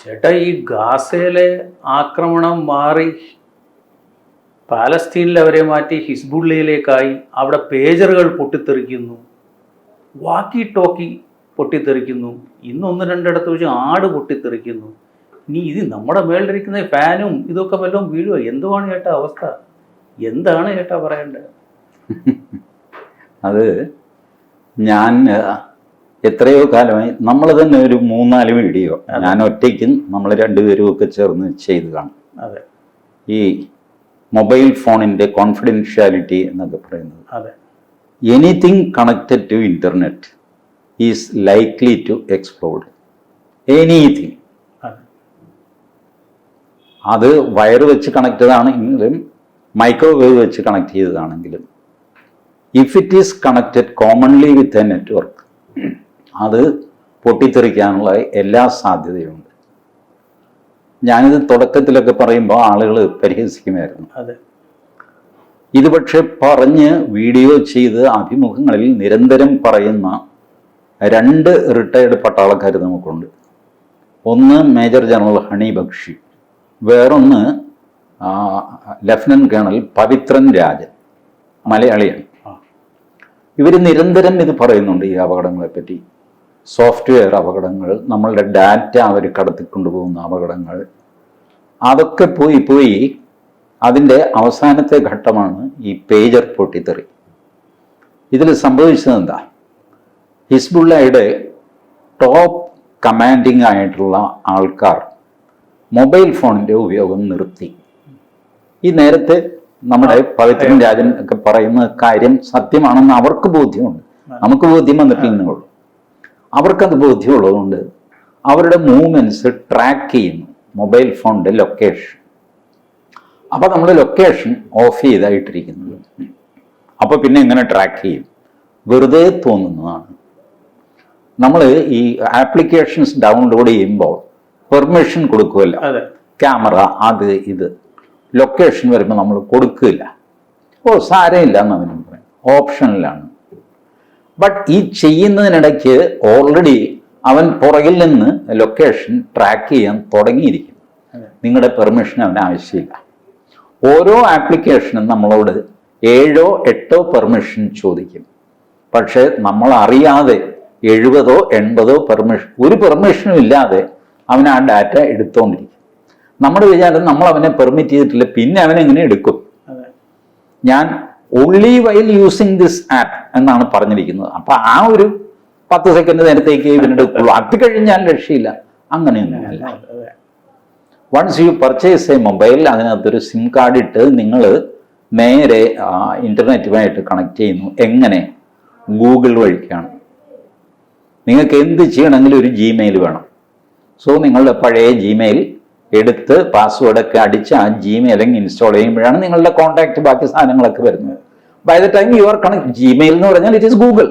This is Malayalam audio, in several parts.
ചേട്ടാ, ഈ ഗാസയിലെ ആക്രമണം മാറി പാലസ്തീനിൽ അവരെ മാറ്റി ഹിസ്ബുള്ളയിലേക്കായി. അവിടെ പേജറുകൾ പൊട്ടിത്തെറിക്കുന്നു, വാക്കി ടോക്കി പൊട്ടിത്തെറിക്കുന്നു, ഇന്നൊന്ന് രണ്ടിടത്ത് വെച്ച് ആട് പൊട്ടിത്തെറിക്കുന്നു. ഇനി ഇത് നമ്മുടെ മേളിലിരിക്കുന്ന ഫാനും ഇതൊക്കെ വല്ലതും വീഴുമോ? എന്തുവാണ് ചേട്ടാ അവസ്ഥ? എന്താണ് ചേട്ടാ പറയേണ്ടത്? അത് ഞാൻ എത്രയോ കാലമായി നമ്മൾ തന്നെ ഒരു 3-4 വീഡിയോ ഞാൻ ഒറ്റയ്ക്കും നമ്മൾ രണ്ടുപേരും ഒക്കെ ചേർന്ന് ചെയ്ത് കാണും. അതെ, ഈ മൊബൈൽ ഫോണിന്റെ കോൺഫിഡൻഷ്യാലിറ്റി എന്നൊക്കെ പറയുന്നത്. അതെ, anything connected to internet is likely to explode. Anything. അത് വയർ വെച്ച് കണക്റ്റഡ് ആണെങ്കിലും മൈക്രോവേവ് വെച്ച് കണക്ട് ചെയ്തതാണെങ്കിലും if it is connected commonly with a network, അത് പൊട്ടിത്തെറിക്കാനുള്ള എല്ലാ സാധ്യതയുണ്ട്. ഞാനിത് തുടക്കത്തിലൊക്കെ പറയുമ്പോൾ ആളുകൾ പരിഹസിക്കുമായിരുന്നു. ഇത് പക്ഷെ പറഞ്ഞ് വീഡിയോ ചെയ്ത് അഭിമുഖങ്ങളിൽ നിരന്തരം പറയുന്ന 2 റിട്ടയർഡ് പട്ടാളക്കാർ നമുക്കുണ്ട്. ഒന്ന് മേജർ ജനറൽ ഹണി ബക്ഷി, വേറൊന്ന് ലഫ്റ്റനന്റ് കേണൽ പവിത്രൻ രാജൻ, മലയാളിയാണ്. ഇവർ നിരന്തരം ഇത് പറയുന്നുണ്ട്, ഈ അപകടങ്ങളെപ്പറ്റി. സോഫ്റ്റ്വെയർ അപകടങ്ങൾ, നമ്മളുടെ ഡാറ്റ അവർ കടത്തിക്കൊണ്ടുപോകുന്ന അപകടങ്ങൾ, അതൊക്കെ പോയി അതിൻ്റെ അവസാനത്തെ ഘട്ടമാണ് ഈ പേജർ പൊട്ടിത്തെറി. ഇതിൽ സംഭവിച്ചത് എന്താ? ഹിസ്ബുള്ളയുടെ ടോപ്പ് കമാൻഡിങ് ആയിട്ടുള്ള ആൾക്കാർ മൊബൈൽ ഫോണിൻ്റെ ഉപയോഗം നിർത്തി. ഈ നേരത്തെ നമ്മുടെ പവിത്രൻ രാജൻ ഒക്കെ പറയുന്ന കാര്യം സത്യമാണെന്ന് അവർക്ക് ബോധ്യമുണ്ട്. നമുക്ക് ബോധ്യം വന്നിട്ടില്ലെന്നേ ഉള്ളൂ. അവർക്കത് ബോധ്യമുള്ളതുകൊണ്ട് അവരുടെ മൂവ്മെൻറ്റ്സ് ട്രാക്ക് ചെയ്യുന്നു മൊബൈൽ ഫോണിൻ്റെ ലൊക്കേഷൻ. അപ്പോൾ നമ്മൾ ലൊക്കേഷൻ ഓഫ് ചെയ്തായിട്ടിരിക്കുന്നത്. അപ്പോൾ പിന്നെ എങ്ങനെ ട്രാക്ക് ചെയ്യും? വെറുതെ തോന്നുന്നതാണ്. നമ്മൾ ഈ ആപ്ലിക്കേഷൻസ് ഡൗൺലോഡ് ചെയ്യുമ്പോൾ പെർമിഷൻ കൊടുക്കുമല്ലോ, ക്യാമറ അത് ഇത്, ലൊക്കേഷൻ വരുമ്പോൾ നമ്മൾ കൊടുക്കില്ല. സാരമില്ല എന്ന് അവനും പറയും, ഓപ്ഷനിലാണ്. ബട്ട് ഈ ചെയ്യുന്നതിനിടയ്ക്ക് ഓൾറെഡി അവൻ പുറകിൽ നിന്ന് ലൊക്കേഷൻ ട്രാക്ക് ചെയ്യാൻ തുടങ്ങിയിരിക്കും. നിങ്ങളുടെ പെർമിഷൻ അവന് ആവശ്യമില്ല. ഓരോ ആപ്ലിക്കേഷനും നമ്മളോട് 7-8 പെർമിഷൻ ചോദിക്കും. പക്ഷേ നമ്മൾ അറിയാതെ 70-80 പെർമിഷൻ, ഒരു പെർമിഷനും ഇല്ലാതെ അവൻ ആ ഡാറ്റ എടുത്തുകൊണ്ടിരിക്കും. നമ്മുടെ വിചാരം നമ്മൾ അവനെ പെർമിറ്റ് ചെയ്തിട്ടില്ല, പിന്നെ അവൻ എങ്ങനെ എടുക്കും? ഞാൻ only while using this app എന്നാണ് പറഞ്ഞിരിക്കുന്നത്. അപ്പൊ ആ ഒരു 10 സെക്കൻഡ് നേരത്തേക്ക് ഇവനെടുക്കുള്ളൂ, അത് കഴിഞ്ഞാൽ രക്ഷയില്ല. അങ്ങനെയൊന്നുമല്ല. Once you purchase a mobile, അതിനകത്തൊരു സിം കാർഡ് ഇട്ട് നിങ്ങൾ നേരെ ഇന്റർനെറ്റുമായിട്ട് കണക്ട് ചെയ്യുന്നു. എങ്ങനെ? ഗൂഗിൾ വഴിക്കാണ്. നിങ്ങൾക്ക് എന്ത് ചെയ്യണമെങ്കിലും ഒരു ജിമെയിൽ വേണം. സോ നിങ്ങളുടെ പഴയ ജിമെയിൽ എടുത്ത് പാസ്വേഡൊക്കെ അടിച്ച് ആ ജിമെയിൽ ഇൻസ്റ്റാൾ ചെയ്യുമ്പോഴാണ് നിങ്ങളുടെ കോൺടാക്ട് ബാക്കി സാധനങ്ങളൊക്കെ വരുന്നത്. By the time you are connect, Gmail എന്ന് പറഞ്ഞാൽ ഇറ്റ് ഈസ് ഗൂഗിൾ.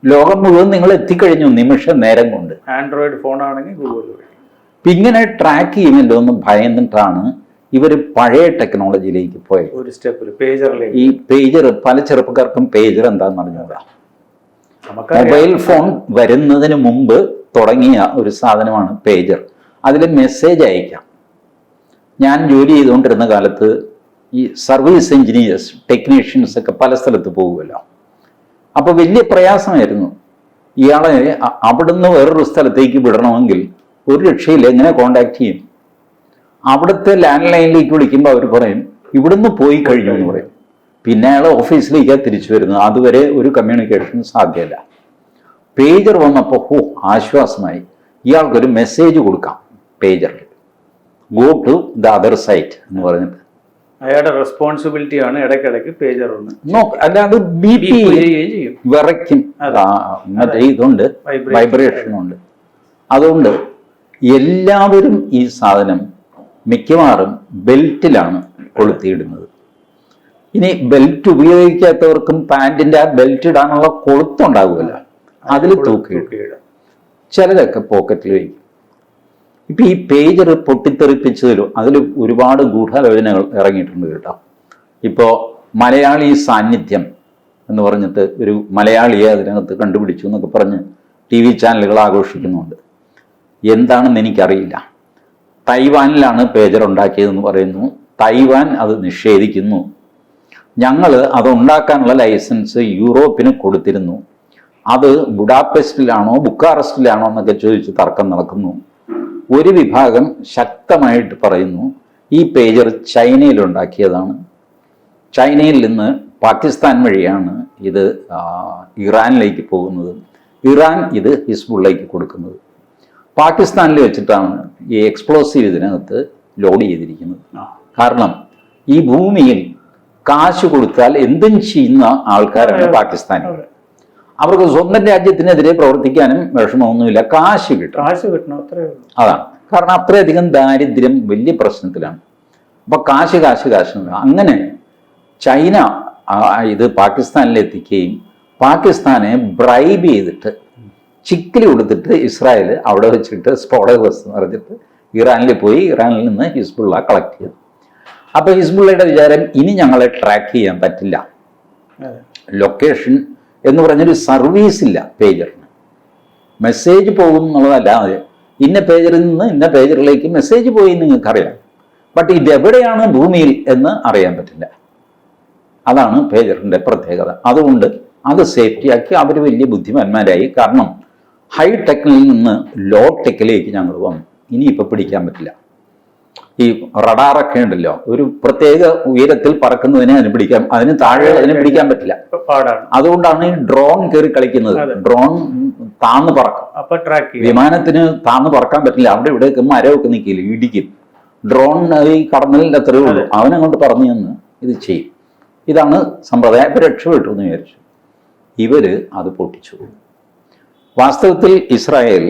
ലോകം മുഴുവൻ നിങ്ങൾ എത്തിക്കഴിഞ്ഞു നിമിഷ നേരം കൊണ്ട്. ആൻഡ്രോയിഡ് ഫോൺ ആണെങ്കിൽ ഗൂഗിൾ. ഇങ്ങനെ ട്രാക്ക് ചെയ്യുമല്ലോ എന്ന് ഭയന്നിട്ടാണ് ഇവർ പഴയ ടെക്നോളജിയിലേക്ക് പോയത്. ഒരു സ്റ്റെപ്പിൽ പേജറിലേക്ക്. ഈ പേജർ പല ചെറുപ്പക്കാർക്കും പേജർ എന്താണെന്ന് അറിഞ്ഞൂടാ. മൊബൈൽ ഫോൺ വരുന്നതിന് മുമ്പ് തുടങ്ങിയ ഒരു സാധനമാണ് പേജർ. അതിൽ മെസ്സേജ് അയക്കാം. ഞാൻ ജോലി ചെയ്തുകൊണ്ടിരുന്ന കാലത്ത് ഈ സർവീസ് എഞ്ചിനീയേഴ്സ്, ടെക്നീഷ്യൻസ് ഒക്കെ പല സ്ഥലത്ത് പോകുമല്ലോ. അപ്പോൾ വലിയ പ്രയാസമായിരുന്നു. ഇയാളെ അവിടുന്ന് വേറൊരു സ്ഥലത്തേക്ക് വിടണമെങ്കിൽ ഒരു രക്ഷയില്ല, എങ്ങനെ കോണ്ടാക്ട് ചെയ്യും? അവിടുത്തെ ലാൻഡ് ലൈനിലേക്ക് വിളിക്കുമ്പോൾ അവർ പറയും ഇവിടുന്ന് പോയി കഴിഞ്ഞു എന്ന് പറയും. പിന്നെ അയാൾ ഓഫീസിലേക്കാണ് തിരിച്ചു വരുന്നത്. അതുവരെ ഒരു കമ്മ്യൂണിക്കേഷൻ സാധ്യമല്ല. പേജർ വന്നപ്പോൾ ആശ്വാസമായി. ഇയാൾക്കൊരു മെസ്സേജ് കൊടുക്കാം പേജറിൽ, go to the other site എന്ന് പറഞ്ഞിട്ട്. അയാളുടെ റെസ്പോൺസിബിലിറ്റി ആണ് ഇടയ്ക്കിടയ്ക്ക് പേജർ അല്ലാതെ ബി പി വിറയ്ക്കും, മറ്റേ ഇതുണ്ട്, വൈബ്രേഷൻ ഉണ്ട്. അതുകൊണ്ട് എല്ലാവരും ഈ സാധനം മിക്കവാറും ബെൽറ്റിലാണ് കൊളുത്തിയിടുന്നത്. ഇനി ബെൽറ്റ് ഉപയോഗിക്കാത്തവർക്കും പാൻറ്റിന്റെ ആ ബെൽറ്റ് ഇടാനുള്ള കൊളുത്തുണ്ടാകുമല്ലോ, അതിൽ തൂക്കിയിടും. ചിലതൊക്കെ പോക്കറ്റിൽ വയ്ക്കും. ഇപ്പൊ ഈ പേജർ പൊട്ടിത്തെറിപ്പിച്ചതിലും അതിൽ ഒരുപാട് ഗൂഢാലോചനകൾ ഇറങ്ങിയിട്ടുണ്ട് കേട്ടോ. ഇപ്പോൾ മലയാളി സാന്നിധ്യം എന്ന് പറഞ്ഞിട്ട് ഒരു മലയാളിയെ അതിനകത്ത് കണ്ടുപിടിച്ചു എന്നൊക്കെ പറഞ്ഞ് TV ചാനലുകൾ ആഘോഷിക്കുന്നുണ്ട്. എന്താണെന്ന് എനിക്കറിയില്ല. തൈവാനിലാണ് പേജർ ഉണ്ടാക്കിയതെന്ന് പറയുന്നു. തൈവാൻ അത് നിഷേധിക്കുന്നു. ഞങ്ങൾ അത് ഉണ്ടാക്കാനുള്ള ലൈസൻസ് യൂറോപ്പിന് കൊടുത്തിരുന്നു. അത് ബുഡാപെസ്റ്റിലാണോ ബുക്കാറസ്റ്റിലാണോ എന്നൊക്കെ ചോദിച്ച് തർക്കം നടക്കുന്നു. ഒരു വിഭാഗം ശക്തമായിട്ട് പറയുന്നു ഈ പേജർ ചൈനയിലുണ്ടാക്കിയതാണ്. ചൈനയിൽ നിന്ന് പാകിസ്ഥാൻ വഴിയാണ് ഇത് ഇറാനിലേക്ക് പോകുന്നത്. ഇറാൻ ഇത് ഹിസ്ബുള്ളയ്ക്ക് കൊടുക്കുന്നത്. പാകിസ്ഥാനിൽ വെച്ചിട്ടാണ് ഈ എക്സ്പ്ലോസീവ് ഇതിനകത്ത് ലോഡ് ചെയ്തിരിക്കുന്നത്. കാരണം ഈ ഭൂമിയിൽ കാശ് കൊടുത്താൽ എന്തും ചെയ്യുന്ന ആൾക്കാരാണ് പാകിസ്ഥാനിൽ. അവർക്ക് സ്വന്തം രാജ്യത്തിനെതിരെ പ്രവർത്തിക്കാനും വിഷമമൊന്നുമില്ല, കാശ് കിട്ടണം. അതാണ് കാരണം. അത്രയധികം ദാരിദ്ര്യം വലിയ പ്രശ്നത്തിലാണ്. അപ്പൊ കാശ് അങ്ങനെ ചൈന ഇത് പാകിസ്ഥാനിലെത്തിക്കുകയും പാകിസ്ഥാനെ ബ്രൈബ് ചെയ്തിട്ട് ചിക്കിലി കൊടുത്തിട്ട് ഇസ്രായേൽ അവിടെ വെച്ചിട്ട് സ്ഫോടക വസ്തു നിറഞ്ഞിട്ട് ഇറാനിൽ പോയി ഇറാനിൽ നിന്ന് ഹിസ്ബുള്ള കളക്ട് ചെയ്തു. അപ്പൊ ഹിസ്ബുള്ളയുടെ വിചാരം ഇനി ഞങ്ങളെ ട്രാക്ക് ചെയ്യാൻ പറ്റില്ല. ലൊക്കേഷൻ എന്ന് പറഞ്ഞൊരു സർവീസ് ഇല്ല പേജറിന്. മെസ്സേജ് പോകും എന്നുള്ളതല്ലാതെ ഇന്ന പേജറിൽ നിന്ന് ഇന്ന പേജറിലേക്ക് മെസ്സേജ് പോയി നിങ്ങൾക്കറിയാം, ബട്ട് ഇതെവിടെയാണ് ഭൂമിയിൽ എന്ന് അറിയാൻ പറ്റില്ല. അതാണ് പേജറിൻ്റെ പ്രത്യേകത. അതുകൊണ്ട് അത് സേഫ്റ്റിയാക്കി അവർ വലിയ ബുദ്ധിമാന്മാരായി. കാരണം ഹൈ ടെക്കിൽ നിന്ന് ലോ ടെക്കിലേക്ക് ഞങ്ങൾ വന്നു. ഇനിയിപ്പോൾ പിടിക്കാൻ പറ്റില്ല. ഈ റഡാറൊക്കെ ഉണ്ടല്ലോ, ഒരു പ്രത്യേക ഉയരത്തിൽ പറക്കുന്നതിനെ അതിന് താഴെ പിടിക്കാൻ പറ്റില്ല. അതുകൊണ്ടാണ് ഈ ഡ്രോൺ കയറി കളിക്കുന്നത്. ഡ്രോൺ താന്ന് പറക്കും. വിമാനത്തിന് താന്ന് പറക്കാൻ പറ്റില്ല. അവിടെ ഇവിടെയൊക്കെ മരമൊക്കെ നിൽക്കില്ല, ഇടിക്കും. ഡ്രോൺ ഈ കടന്നലിൻ്റെ അത്രയേ ഉള്ളൂ. അവനങ്ങോട്ട് പറഞ്ഞു തന്ന് ഇത് ചെയ്യും. ഇതാണ് സമ്പ്രദായം. ഇപ്പം രക്ഷപ്പെട്ടു എന്ന് വിചാരിച്ചു. ഇവർ അത് പൊട്ടിച്ചു. വാസ്തവത്തിൽ ഇസ്രായേൽ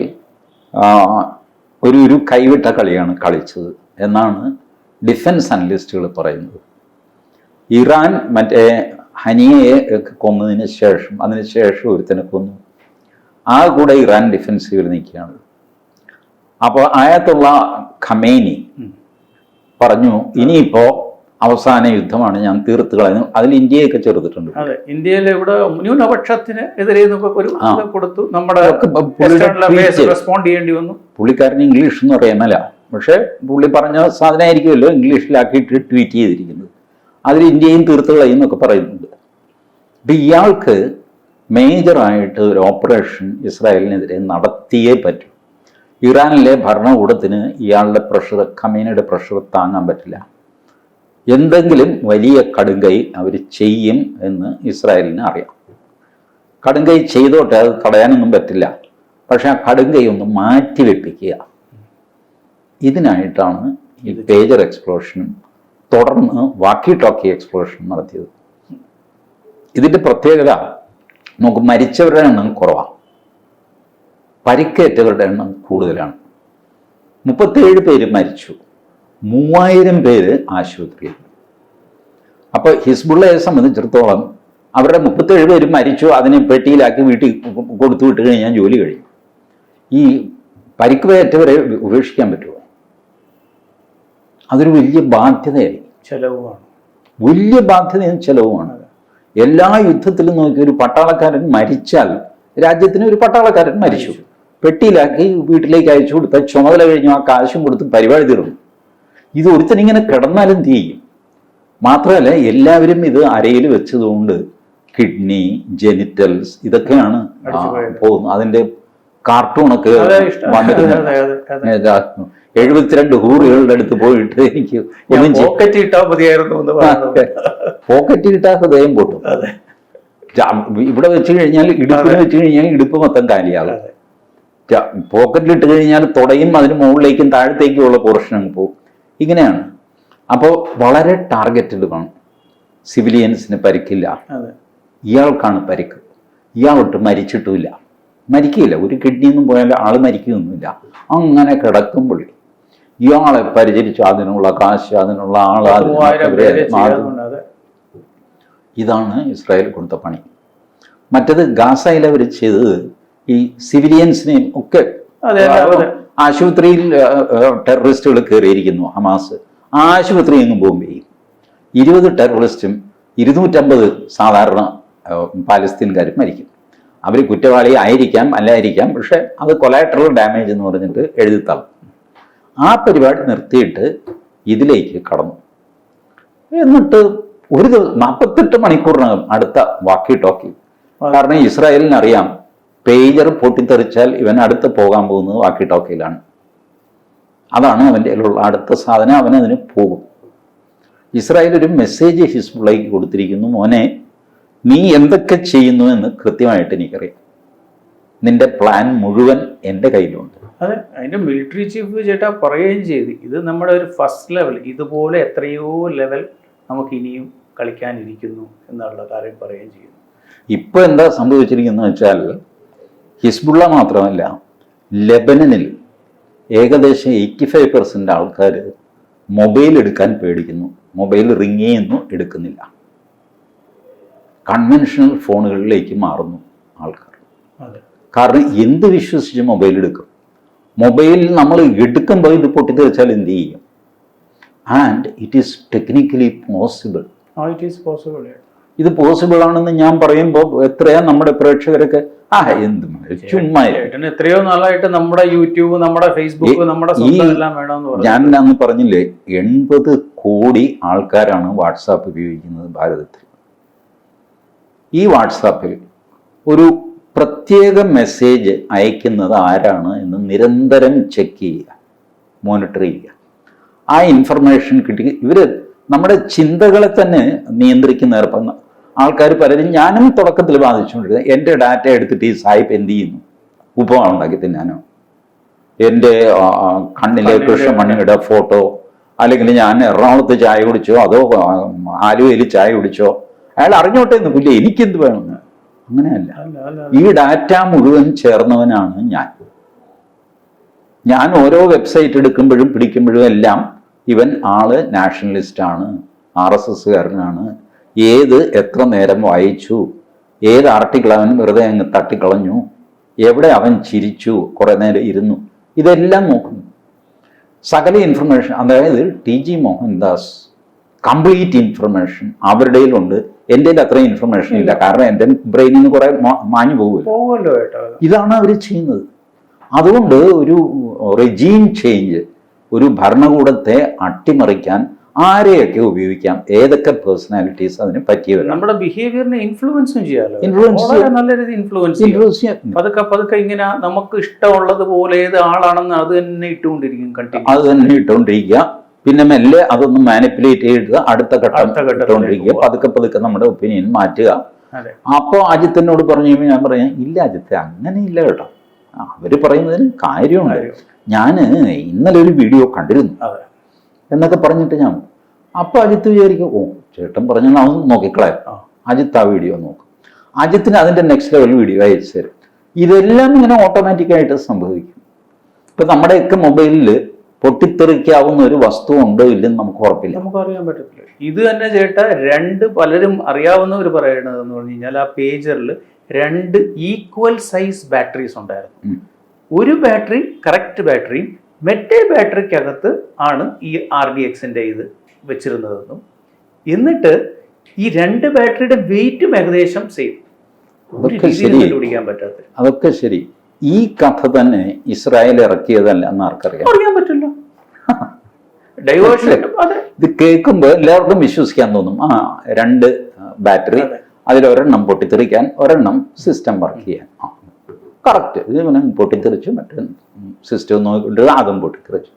ഒരു കൈവിട്ട കളിയാണ് കളിച്ചത് എന്നാണ് ഡിഫൻസ് അനലിസ്റ്റുകൾ പറയുന്നത്. ഇറാൻ മറ്റേ ഹനിയയെ കൊന്നതിന് ശേഷം അതിനുശേഷം ഒരുത്തനെ കൊന്നു. ആ കൂടെ ഇറാൻ ഡിഫൻസീവിൽ നിൽക്കുകയാണ്. അപ്പോൾ ആയത്തുള്ള ഖമേനി പറഞ്ഞു ഇനിയിപ്പോൾ അവസാന യുദ്ധമാണ്, ഞാൻ തീർത്ത് കളയുന്നു. അതിൽ ഇന്ത്യയൊക്കെ ചേർത്തിട്ടുണ്ട്. അതെ, ഇന്ത്യയിൽ ഇവിടെ ന്യൂനപക്ഷത്തിന് എതിരെ കൊടുത്തു. നമ്മുടെ റെസ്പോണ്ട് ചെയ്യേണ്ടി വന്നു. പുള്ളിക്കാരന് ഇംഗ്ലീഷ് എന്ന് പറയാമല്ല, പക്ഷെ പുള്ളി പറഞ്ഞ സാധനമായിരിക്കുമല്ലോ ഇംഗ്ലീഷിലാക്കിയിട്ട് ട്വീറ്റ് ചെയ്തിരിക്കുന്നത്. അതിൽ ഇന്ത്യയും തീർത്ത് കളയുന്നൊക്കെ പറയുന്നുണ്ട്. അപ്പം ഇയാൾക്ക് മേജറായിട്ട് ഒരു ഓപ്പറേഷൻ ഇസ്രായേലിനെതിരെ നടത്തിയേ പറ്റൂ. ഇറാനിലെ ഭരണകൂടത്തിന് ഇയാളുടെ പ്രഷർ, ഖമേനിയുടെ പ്രഷർ താങ്ങാൻ പറ്റില്ല. എന്തെങ്കിലും വലിയ കടുങ്കൈ അവർ ചെയ്യും എന്ന് ഇസ്രായേലിന് അറിയാം. കടുങ്കൈ ചെയ്തോട്ടെ, അത് തടയാനൊന്നും പറ്റില്ല. പക്ഷെ ആ കടുങ്കൈ ഒന്ന് മാറ്റിവെപ്പിക്കുക. ഇതിനായിട്ടാണ് ഈ പേജർ എക്സ്പ്ലോഷനും തുടർന്ന് വാക്കി ടോക്കി എക്സ്പ്ലോഷനും നടത്തിയത്. ഇതിൻ്റെ പ്രത്യേകത നമുക്ക് മരിച്ചവരുടെ എണ്ണം കുറവാണ്, പരിക്കേറ്റവരുടെ എണ്ണം കൂടുതലാണ്. 37 പേര് മരിച്ചു, 3000 പേര് ആശുപത്രിയിൽ. അപ്പോൾ ഹിസ്ബുള്ളയെ സംബന്ധിച്ചിടത്തോളം അവരുടെ 37 പേര് മരിച്ചു, അതിനെ പെട്ടിയിലാക്കി വീട്ടിൽ കൊടുത്തു വിട്ട് കഴിഞ്ഞാൽ ജോലി കഴിയും. ഈ പരിക്കേറ്റവരെ ഉപേക്ഷിക്കാൻ പറ്റുമോ? അതൊരു വലിയ ബാധ്യതയായി. ചെലവുമാണ്, വലിയ ബാധ്യതയും ചെലവുമാണ്. എല്ലാ യുദ്ധത്തിലും നോക്കി ഒരു പട്ടാളക്കാരൻ മരിച്ചാൽ രാജ്യത്തിന് ഒരു പട്ടാളക്കാരൻ മരിച്ചു, പെട്ടിയിലാക്കി വീട്ടിലേക്ക് അയച്ചു കൊടുത്ത ചുമതല കഴിഞ്ഞു, ആ കാശും കൊടുത്ത് പരിപാടി തീർന്നു. ഇത് ഒരുത്തനിങ്ങനെ കിടന്നാലും ചെയ്യും. മാത്രമല്ല എല്ലാവരും ഇത് അരയിൽ വെച്ചതുകൊണ്ട് കിഡ്നി, ജെനിറ്റൽസ് ഇതൊക്കെയാണ് പോകുന്നത്. അതിൻ്റെ കാർട്ടൂണൊക്കെ വന്നിട്ട് 72 ഹൂറികളുടെ അടുത്ത് പോയിട്ട് എനിക്ക് പോക്കറ്റ് ഇട്ടാൽ മതിയായിരുന്നു. പോക്കറ്റ് ഇട്ടാൽ ഹൃദയം പൊട്ടും. ഇവിടെ വെച്ച് കഴിഞ്ഞാൽ ഇടുപ്പിന് വെച്ച് കഴിഞ്ഞാൽ ഇടുപ്പ് മൊത്തം കാലിയാകും. പോക്കറ്റിലിട്ട് കഴിഞ്ഞാൽ തുടയും അതിന് മുകളിലേക്കും താഴത്തേക്കും ഉള്ള പോർഷൻ അങ്ങ് പോകും. ഇങ്ങനെയാണ്. അപ്പോൾ വളരെ ടാർഗറ്റഡ് വേണം. സിവിലിയൻസിന് പരിക്കില്ല, ഇയാൾക്കാണ് പരിക്ക്. ഇയാളൊട്ട് മരിച്ചിട്ടുമില്ല, മരിക്കില്ല. ഒരു കിഡ്നിയൊന്നും പോയാൽ ആൾ മരിക്കുകയൊന്നുമില്ല. അങ്ങനെ കിടക്കുമ്പോൾ ഇയാളെ പരിചരിച്ചു അതിനുള്ള കാശ്, അതിനുള്ള ആൾ, ഇതാണ് ഇസ്രായേൽ കൊടുത്ത പണി. മറ്റത് ഗാസയിൽ അവർ ചെയ്തത് ഈ സിവിലിയൻസിനെയും ഒക്കെ ആശുപത്രിയിൽ ടെററിസ്റ്റുകൾ കയറിയിരിക്കുന്നു ഹമാസ്, ആശുപത്രി എങ്ങും ബോംബ് ചെയ്യും. 20 ടെററിസ്റ്റും 250 സാധാരണ പാലസ്തീൻകാരും മരിക്കും. അവർ കുറ്റവാളി ആയിരിക്കാം അല്ലായിരിക്കാം, പക്ഷെ അത് കൊലാറ്ററൽ ഡാമേജ് എന്ന് പറഞ്ഞിട്ട് എഴുതിത്തള്ളും. ആ പരിപാടി നിർത്തിയിട്ട് ഇതിലേക്ക് കടന്നു. എന്നിട്ട് 48 മണിക്കൂറിനകം അടുത്ത വാക്കി ടോക്കി. കാരണം ഇസ്രായേലിന് അറിയാം പേജർ പൊട്ടിത്തെറിച്ചാൽ ഇവൻ അടുത്ത് പോകാൻ പോകുന്നത് വാക്കി ടോക്കിയിലാണ്. അതാണ് അവൻ്റെ കയ്യിലുള്ള അടുത്ത സാധനം, അവനതിന് പോകും. ഇസ്രായേൽ ഒരു മെസ്സേജ് ഹിസ്ബുള്ളയ്ക്ക് കൊടുത്തിരിക്കുന്നു, മോനെ നീ എന്തൊക്കെ ചെയ്യുന്നു എന്ന് കൃത്യമായിട്ട് എനിക്കറിയാം, നിന്റെ പ്ലാൻ മുഴുവൻ എൻ്റെ കയ്യിലുണ്ട്. അതെ, അതിന്റെ മിലിറ്ററി ചീഫ് ചേട്ടാ പറയുകയും ചെയ്തു, ഇത് നമ്മുടെ ഒരു ഫസ്റ്റ് ലെവൽ, ഇതുപോലെ എത്രയോ ലെവൽ നമുക്ക് ഇനിയും കളിക്കാനിരിക്കുന്നു എന്നുള്ള കാര്യം പറയുകയും ചെയ്യുന്നു. ഇപ്പൊ എന്താ സംഭവിച്ചിരിക്കുന്നത് വെച്ചാൽ ഹിസ്ബുള്ള മാത്രമല്ല, ലെബനനിൽ ഏകദേശം 85% ആൾക്കാർ മൊബൈൽ എടുക്കാൻ പേടിക്കുന്നു. മൊബൈൽ റിങ് ചെയ്യുന്നു, എടുക്കുന്നില്ല. കൺവെൻഷണൽ ഫോണുകളിലേക്ക് മാറുന്നു ആൾക്കാർ. കാരണം എന്ത് വിശ്വസിച്ച് മൊബൈൽ എടുക്കും? മൊബൈൽ നമ്മൾ എടുക്കുമ്പോൾ ഇത് പൊട്ടിത്തെറിച്ചാൽ എന്ത് ചെയ്യും? And it is technically possible. ഇത് പോസിബിൾ ആണെന്ന് ഞാൻ പറയുമ്പോൾ എത്രയാ നമ്മുടെ പ്രേക്ഷകരൊക്കെ എന്ത് ചുമ്മാ. എത്രയോ നാളായിട്ട് നമ്മുടെ യൂട്യൂബ്, നമ്മുടെ ഫേസ്ബുക്ക്, നമ്മുടെ എല്ലാം വേണമെന്ന് ഞാൻ അന്ന് പറഞ്ഞില്ലേ, 80 കോടി ആൾക്കാരാണ് വാട്സാപ്പ് ഉപയോഗിക്കുന്നത് ഭാരതത്തിൽ. ഈ വാട്സാപ്പിൽ ഒരു പ്രത്യേക മെസ്സേജ് അയക്കുന്നത് ആരാണ് എന്ന് നിരന്തരം ചെക്ക് ചെയ്യുക, മോണിറ്റർ ചെയ്യുക. ആ ഇൻഫർമേഷൻ കിട്ടി ഇവർ നമ്മുടെ ചിന്തകളെ തന്നെ നിയന്ത്രിക്കുന്ന ഏർപ്പെടുന്ന ആൾക്കാർ പലരും, ഞാനും തുടക്കത്തിൽ ബാധിച്ചുകൊണ്ടിരുന്നത്, എൻ്റെ ഡാറ്റ എടുത്തിട്ട് ഈ സാഹിബ് എന്ത് ചെയ്യുന്നു? ഉപ്പുമാവ് ഉണ്ടാക്കി തിന്നാനോ, എൻ്റെ കണ്ണിലെ കൃഷ്ണമണിയുടെ ഫോട്ടോ, അല്ലെങ്കിൽ ഞാൻ എറണാകുളത്ത് ചായ കുടിച്ചോ അതോ ആലുവയിൽ ചായ കുടിച്ചോ, അയാൾ അറിഞ്ഞോട്ടെ എന്ന് പുല്ല, എനിക്കെന്ത് വേണമെന്ന്. അങ്ങനെയല്ല. ഈ ഡാറ്റ മുഴുവൻ ചേർന്നവനാണ് ഞാൻ ഓരോ വെബ്സൈറ്റ് എടുക്കുമ്പോഴും പിടിക്കുമ്പോഴും എല്ലാം ഇവൻ ആള് നാഷണലിസ്റ്റാണ്, RSSകാരനാണ്, എത്ര നേരം വായിച്ചു, ഏത് ആർട്ടിക്കിൾ അവൻ വെറുതെ അങ്ങ് തട്ടിക്കളഞ്ഞു, എവിടെ അവൻ ചിരിച്ചു, കുറെ നേരം ഇരുന്നു, ഇതെല്ലാം നോക്കുന്നു. സകല ഇൻഫർമേഷൻ, അതായത് TG മോഹൻദാസ് കംപ്ലീറ്റ് ഇൻഫർമേഷൻ അവരുടെ ഉണ്ട്. എൻ്റെ അത്രയും ഇൻഫർമേഷൻ ഇല്ല, കാരണം എൻ്റെ ബ്രെയിനിൽ നിന്ന് കുറെ മാഞ്ഞു പോകുമല്ലോ. ഇതാണ് അവർ ചെയ്യുന്നത്. അതുകൊണ്ട് ഒരു റെജീം ചേഞ്ച്, ഒരു ഭരണകൂടത്തെ അട്ടിമറിക്കാൻ ആരെയൊക്കെ ഉപയോഗിക്കാം, ഏതൊക്കെ പേഴ്സണാലിറ്റീസ് അതിന് പറ്റിയവരാണ്. നമ്മുടെ ബിഹേവിയറിനെ ഇൻഫ്ലുവൻസും ചെയ്യാമല്ലോ. നല്ല രീതിയിൽ ഇൻഫ്ലുവൻസ് പതുക്കെ ഇങ്ങനെ നമുക്ക് ഇഷ്ടമുള്ളതുപോലെ ഏത് ആളാണെന്ന് അത് തന്നെ ഇട്ടുകൊണ്ടിരിക്കുക. പിന്നെ മെല്ലെ അതൊന്ന് മാനിപ്പുലേറ്റ് ചെയ്ത് അടുത്ത ഘട്ടം ഇട്ടുകൊണ്ടിരിക്കുക. പതുക്കെ നമ്മുടെ ഒപ്പീനിയൻ മാറ്റുക. അപ്പോൾ അജിത്തിനോട് പറഞ്ഞു കഴിയുമ്പോൾ ഞാൻ പറയാം, ഇല്ല അജിത്ത്, അങ്ങനെ ഇല്ല കേട്ടോ, അവര് പറയുന്നതിന് കാര്യമുണ്ട്. ഞാൻ ഇന്നലെ ഒരു വീഡിയോ കണ്ടിരുന്നു എന്നൊക്കെ പറഞ്ഞിട്ട് ഞാൻ, അപ്പൊ അജിത്ത് വിചാരിക്കും, ചേട്ടൻ പറഞ്ഞാൽ അതൊന്ന് നോക്കിക്കളയാം. അജിത്ത് ആ വീഡിയോ നോക്കും, അജിത്തിന് അതിന്റെ നെക്സ്റ്റ് ലെവൽ വീഡിയോ അയച്ചു തരും. ഇതെല്ലാം ഇങ്ങനെ ഓട്ടോമാറ്റിക്കായിട്ട് സംഭവിക്കും. ഇപ്പൊ നമ്മുടെയൊക്കെ മൊബൈലിൽ പൊട്ടിത്തെറിക്കാവുന്ന ഒരു വസ്തു ഉണ്ടോ ഇല്ലെന്ന് നമുക്ക് ഉറപ്പില്ല, നമുക്ക് അറിയാൻ പറ്റത്തില്ല. ഇത് തന്നെ ചേട്ടാ, പലരും അറിയാവുന്നവർ പറയണത് എന്ന് പറഞ്ഞു കഴിഞ്ഞാൽ, ആ പേജറിൽ 2 ഈക്വൽ സൈസ് ബാറ്ററീസ് ഉണ്ടായിരുന്നു. ഒരു ബാറ്ററി കറക്റ്റ് ബാറ്ററിയും മറ്റേ ബാറ്ററിക്കകത്ത് ആണ് ഈ RDXന്റെ ഇത് വെച്ചിരുന്നതെന്നും, എന്നിട്ട് ഈ 2 ബാറ്ററിയുടെ വെയിറ്റും ഏകദേശം സെയിം. കണ്ടുപിടിക്കാൻ പറ്റാത്ത. അതൊക്കെ ശരി. ഈ കഥ തന്നെ ഇസ്രായേൽ ഇറക്കിയതല്ല എന്ന് ആർക്കറിയാം? അറിയാൻ പറ്റില്ല. ഡൈവേർഷൻ. ഇത് കേൾക്കുമ്പോൾ എല്ലാവർക്കും വിശ്വസിക്കാൻ തോന്നും, 2 ബാറ്ററി, അതിലൊരെണ്ണം പൊട്ടിത്തെറിക്കാൻ, ഒരെണ്ണം സിസ്റ്റം വർക്ക് ചെയ്യാൻ. കറക്റ്റ്, ഇത് പൊട്ടിത്തെറിച്ചു, മറ്റേ സിസ്റ്റം നോക്കിയിട്ട് അതും പൊട്ടിത്തെറിച്ചു.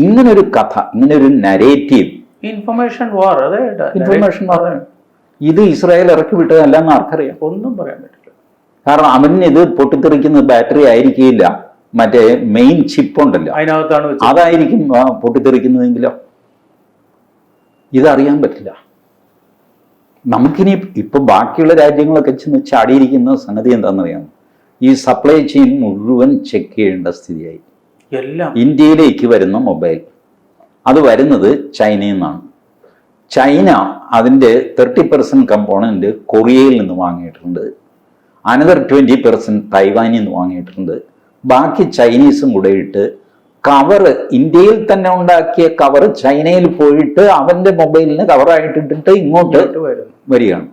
ഇങ്ങനൊരു കഥ, ഇങ്ങനൊരു നരേറ്റീവ്, ഇൻഫർമേഷൻ വാർ. ഇത് ഇസ്രായേൽ ഇറക്കി വിട്ടതല്ല എന്ന് ആർക്കറിയാം? ഒന്നും പറയാൻ പറ്റില്ല. കാരണം അവന് ഇത് പൊട്ടിത്തെറിക്കുന്ന ബാറ്ററി ആയിരിക്കില്ല, മറ്റേ മെയിൻ ചിപ്പ് ഉണ്ടല്ലോ അതിനകത്താണ്, അതായിരിക്കും പൊട്ടിത്തെറിക്കുന്നതെങ്കിലോ. ഇതറിയാൻ പറ്റില്ല നമുക്കിനി. ഇപ്പൊ ബാക്കിയുള്ള രാജ്യങ്ങളൊക്കെ ചെന്ന് ചാടിയിരിക്കുന്ന സംഗതി എന്താണെന്നറിയാമോ? ഈ സപ്ലൈ ചെയിൻ മുഴുവൻ ചെക്ക് ചെയ്യേണ്ട സ്ഥിതിയായി. ഇന്ത്യയിലേക്ക് വരുന്ന മൊബൈൽ അത് വരുന്നത് ചൈനയിൽ നിന്നാണ്. ചൈന അതിൻ്റെ 30% കമ്പോണന്റ് കൊറിയയിൽ നിന്ന് വാങ്ങിയിട്ടുണ്ട്, അനദർ 20% തൈവാനിൽ നിന്ന് വാങ്ങിയിട്ടുണ്ട്. ബാക്കി ചൈനീസും കൂടെ ഇട്ട് കവറ്, ഇന്ത്യയിൽ തന്നെ ഉണ്ടാക്കിയ കവർ ചൈനയിൽ പോയിട്ട് അവന്റെ മൊബൈലിന് കവറായിട്ടിട്ടിട്ട് ഇങ്ങോട്ട് വരികയാണ്.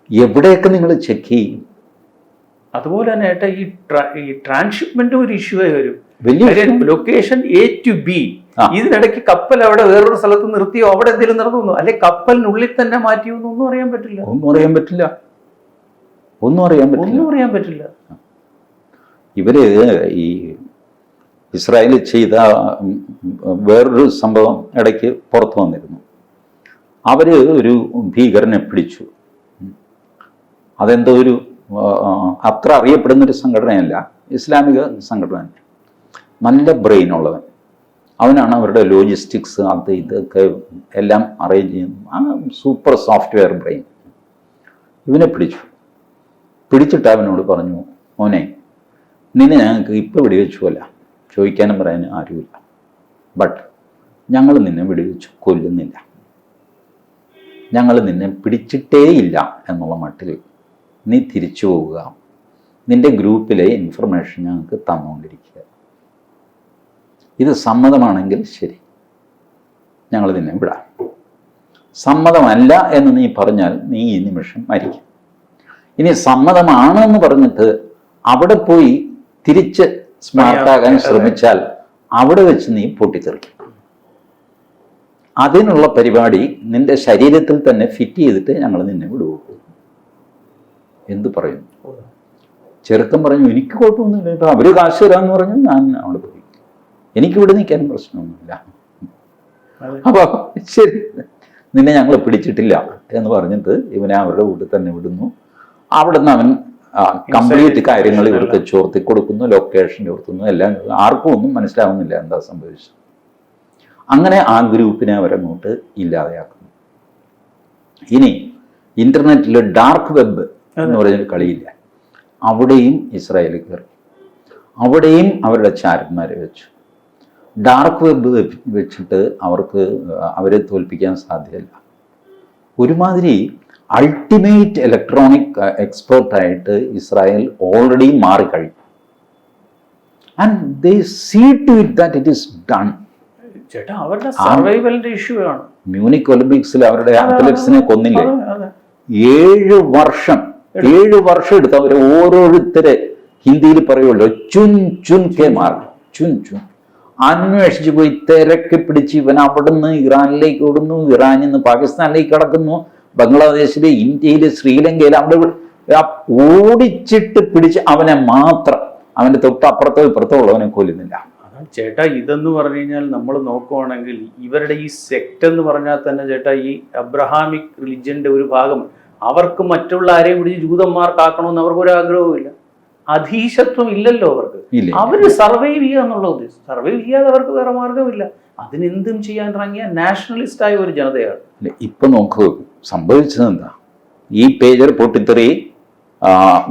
എവിടെയൊക്കെ നിങ്ങൾ ചെക്ക് ചെയ്യും? അതുപോലെ തന്നെ ഏട്ടാ ഈ ട്രാൻസ്ഷിപ്മെന്റും ഒരു ഇഷ്യൂ ആയി വരും. വലിയ ലൊക്കേഷൻ A to B, ഇതിനിടയ്ക്ക് കപ്പൽ അവിടെ വേറൊരു സ്ഥലത്ത് നിർത്തിയോ അവിടെ എന്തെങ്കിലും നടന്നു, അല്ലെ കപ്പലിനുള്ളിൽ തന്നെ മാറ്റിയോ ഒന്നും അറിയാൻ പറ്റില്ല. ഒന്നും അറിയാൻ പറ്റില്ല. ഇവര് ഈ ഇസ്രായേൽ ചെയ്ത വേറൊരു സംഭവം ഇടയ്ക്ക് പുറത്തു വന്നിരുന്നു. അവര് ഒരു ഭീകരനെ പിടിച്ചു. അതെന്തോ ഒരു അത്ര അറിയപ്പെടുന്നൊരു സംഘടനയല്ല, ഇസ്ലാമിക സംഘടന. നല്ല ബ്രെയിൻ ഉള്ളവൻ, അവനാണ് അവരുടെ ലോജിസ്റ്റിക്സ് അത് ഇതൊക്കെ എല്ലാം അറേഞ്ച് ചെയ്യുന്നു. ആ സൂപ്പർ സോഫ്റ്റ്വെയർ ബ്രെയിൻ. ഇവനെ പിടിച്ചിട്ട് അവനോട് പറഞ്ഞു, മോനെ നിന്നെ ഞങ്ങൾക്ക് ഇപ്പോൾ വെടിവെച്ചുമല്ല, ചോദിക്കാനും പറയാനും ആരുമില്ല, ബട്ട് ഞങ്ങൾ നിന്നെ വെടിവെച്ച് കൊല്ലുന്നില്ല, ഞങ്ങൾ നിന്നെ പിടിച്ചിട്ടേയില്ല എന്നുള്ള മട്ടിൽ നീ തിരിച്ചു പോവുക, നിന്റെ ഗ്രൂപ്പിലെ ഇൻഫർമേഷൻ ഞങ്ങൾക്ക് തന്നുകൊണ്ടിരിക്കുക, ഇത് സമ്മതമാണെങ്കിൽ ശരി, ഞങ്ങൾ നിന്നെ വിടാം, സമ്മതമല്ല എന്ന് നീ പറഞ്ഞാൽ നീ ഈ നിമിഷം മരിക്കും. ഇനി സമ്മതമാണെന്ന് പറഞ്ഞിട്ട് അവിടെ പോയി തിരിച്ച് സ്മാർട്ടാകാൻ ശ്രമിച്ചാൽ അവിടെ വെച്ച് നീ പൊട്ടിത്തെറിക്കും. അതിനുള്ള പരിപാടി നിന്റെ ശരീരത്തിൽ തന്നെ ഫിറ്റ് ചെയ്തിട്ട് ഞങ്ങൾ നിന്നെ വിടുവോ. എന്ത് പറയുന്നു? ചെറുക്കൻ പറഞ്ഞു, എനിക്ക് കുഴപ്പമൊന്നുമില്ല കേട്ടോ, അവര് കാശ് തരാന്ന് പറഞ്ഞു, ഞാൻ അവിടെ പോയി, എനിക്കിവിടെ നിൽക്കാൻ പ്രശ്നമൊന്നുമില്ല. അപ്പൊ ശരി, നിന്നെ ഞങ്ങൾ പിടിച്ചിട്ടില്ല എന്ന് പറഞ്ഞിട്ട് ഇവനെ അവരുടെ വീട്ടിൽ തന്നെ വിടുന്നു. അവിടുന്ന് അവൻ കംപ്ലീറ്റ് കാര്യങ്ങൾ ഇവർക്ക് ചോർത്തി കൊടുക്കുന്നു, ലൊക്കേഷൻ ചോർത്തുന്നു, എല്ലാം. ആർക്കും ഒന്നും മനസ്സിലാവുന്നില്ല എന്താ സംഭവിച്ചത്. അങ്ങനെ ആ ഗ്രൂപ്പിനെ അവരങ്ങോട്ട് ഇല്ലാതെയാക്കുന്നു. ഇനി ഇന്റർനെറ്റിൽ ഡാർക്ക് വെബ് എന്ന് പറഞ്ഞൊരു കളിയില്ല, അവിടെയും ഇസ്രായേൽ കയറി, അവിടെയും അവരുടെ ചാരന്മാരെ വെച്ചു. ഡാർക്ക് വെബ് വെച്ചിട്ട് അവരെ തോൽപ്പിക്കാൻ സാധ്യമല്ല. ഒരുമാതിരി അൾട്ടിമേറ്റ് ഇലക്ട്രോണിക് എക്സ്പേർട്ടായിട്ട് ഇസ്രായേൽ ഓൾറെഡി മാറിക്കഴിഞ്ഞു. And they see to it that it is done. ചേട്ടാ, അവരുടെ സർവൈവലിന്റെ ഇഷ്യൂ ആണ്. മ്യൂണിക് ഒളിമ്പിക്സിൽ അവരുടെ അത്ലറ്റ്സിനെ കൊന്നില്ലേ? 7 വർഷം എടുത്ത് അവർ ഓരോരുത്തരെ ഹിന്ദിയിൽ പറയുള്ളൂ, Joon Joon K Mar, Joon Joon അന്വേഷിച്ചു പോയി തിരക്കി പിടിച്ച് ഇവൻ അവിടുന്ന് ഇറാനിലേക്ക് ഓടുന്നു, ഇറാനിൽ നിന്ന് പാകിസ്ഥാനിലേക്ക് കടക്കുന്നു, ബംഗ്ലാദേശില്, ഇന്ത്യയില്, ശ്രീലങ്കയിൽ അവിടെ ഓടിച്ചിട്ട് പിടിച്ച് അവനെ മാത്രം, അവന്റെ തൊട്ടപ്പുറത്തോ ഇപ്പുറത്തോ ഉള്ളവനെ കൊല്ലുന്നില്ല. ചേട്ടാ, ഇതെന്ന് പറഞ്ഞു കഴിഞ്ഞാൽ നമ്മൾ നോക്കുവാണെങ്കിൽ ഇവരുടെ ഈ സെക്ട് എന്ന് പറഞ്ഞാൽ തന്നെ ചേട്ടാ, ഈ അബ്രഹാമിക് റിലിജന്റെ ഒരു ഭാഗം, അവർക്ക് മറ്റുള്ള ആരെയും പിടിച്ച് ജൂതന്മാർക്കാക്കണമെന്ന് അവർക്ക് ഒരു ആഗ്രഹവുമില്ല, അധീശത്വം ഇല്ലല്ലോ അവർക്ക്. അവര് സർവൈവ് ചെയ്യുക എന്നുള്ള ഉദ്ദേശം, സർവൈവ് ചെയ്യാതെ അവർക്ക് വേറെ മാർഗമില്ല. അതിനെന്തും ചെയ്യാൻ ഇറങ്ങിയ നാഷണലിസ്റ്റ് ആയ ഒരു ജനതയാണ്. ഇപ്പൊ നോക്കൂ സംഭവിച്ചത് എന്താ? ഈ പേജർ പൊട്ടിത്തെറി,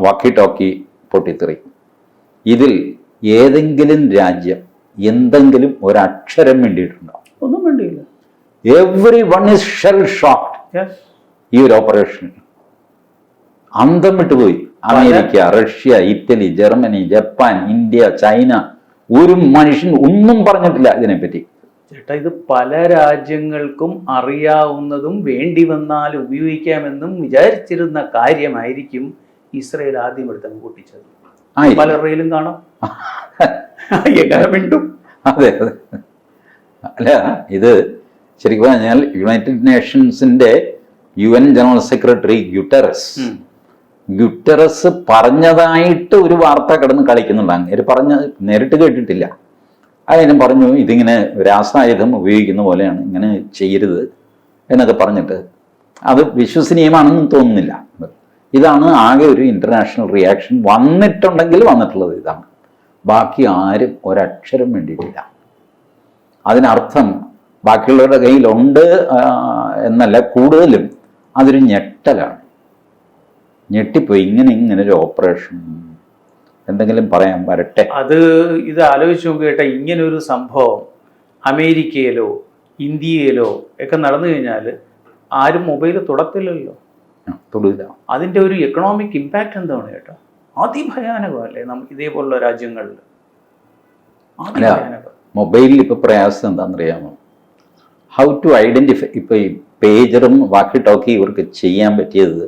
വാക്കി ടോക്കി പൊട്ടിത്തെറി, ഇതിൽ ഏതെങ്കിലും രാജ്യം എന്തെങ്കിലും ഒരക്ഷരം വേണ്ടിയിട്ടുണ്ടോ? ഒന്നും വേണ്ടിയില്ല. Every one is shell shocked. ഈ ഒരു ഓപ്പറേഷൻ അന്തം വിട്ടുപോയി. America, Russia, Italy, Germany, Japan, India, China, ഒരു മനുഷ്യൻ ഒന്നും പറഞ്ഞിട്ടില്ല ഇതിനെപ്പറ്റി. ചേട്ടാ, ഇത് പല രാജ്യങ്ങൾക്കും അറിയാവുന്നതും വേണ്ടി വന്നാൽ ഉപയോഗിക്കാമെന്നും വിചാരിച്ചിരുന്ന കാര്യമായിരിക്കും ഇസ്രയേൽ ആദ്യം എടുത്തങ്ങ് പൊട്ടിച്ചത്. പലരുടെയിലും കാണാം. അതെ അതെ. അല്ല, ഇത് ശരിക്കും പറഞ്ഞാൽ യുണൈറ്റഡ് നേഷൻസിന്റെ UN ജനറൽ സെക്രട്ടറി ഗുട്ടറസ് പറഞ്ഞതായിട്ട് ഒരു വാർത്ത കിടന്ന് കളിക്കുന്നുണ്ട്. അങ്ങനെ പറഞ്ഞ് നേരിട്ട് കേട്ടിട്ടില്ല. അതിനും പറഞ്ഞു ഇതിങ്ങനെ രാസായുധം ഉപയോഗിക്കുന്ന പോലെയാണ്, ഇങ്ങനെ ചെയ്യരുത് എന്നൊക്കെ പറഞ്ഞിട്ട്. അത് വിശ്വസനീയമാണെന്നും തോന്നുന്നില്ല. ഇതാണ് ആകെ ഒരു ഇന്റർനാഷണൽ റിയാക്ഷൻ വന്നിട്ടുള്ളത് ഇതാണ്. ബാക്കി ആരും ഒരക്ഷരം വേണ്ടിയിട്ടില്ല. അതിനർത്ഥം ബാക്കിയുള്ളവരുടെ കയ്യിലുണ്ട് എന്നല്ല, കൂടുതലും അതൊരു ഞെട്ടലാണ്. ഞെട്ടിപ്പോയി, ഇങ്ങനെ ഒരു ഓപ്പറേഷൻ എന്തെങ്കിലും പറയാൻ വരട്ടെ. ഇത് ആലോചിച്ച് നോക്കിയിട്ട് ഇങ്ങനെ ഒരു സംഭവം അമേരിക്കയിലോ ഇന്ത്യയിലോ ഒക്കെ നടന്നു കഴിഞ്ഞാൽ ആരും മൊബൈൽ തൊടത്തില്ലല്ലോ, തൊടില്ല. അതിൻ്റെ ഒരു എക്കണോമിക് ഇമ്പാക്റ്റ് എന്താണ് ചേട്ടാ? അതിഭയാനകമല്ലേ നമുക്ക് ഇതേപോലുള്ള രാജ്യങ്ങളിൽ? മൊബൈലിൽ ഇപ്പൊ പ്രയാസം എന്താണെന്നറിയാമോ? How to identify. ഇപ്പൊ ഈ പേജറും വാക്കി ടോക്കി ഇവർക്ക് ചെയ്യാൻ പറ്റിയത്,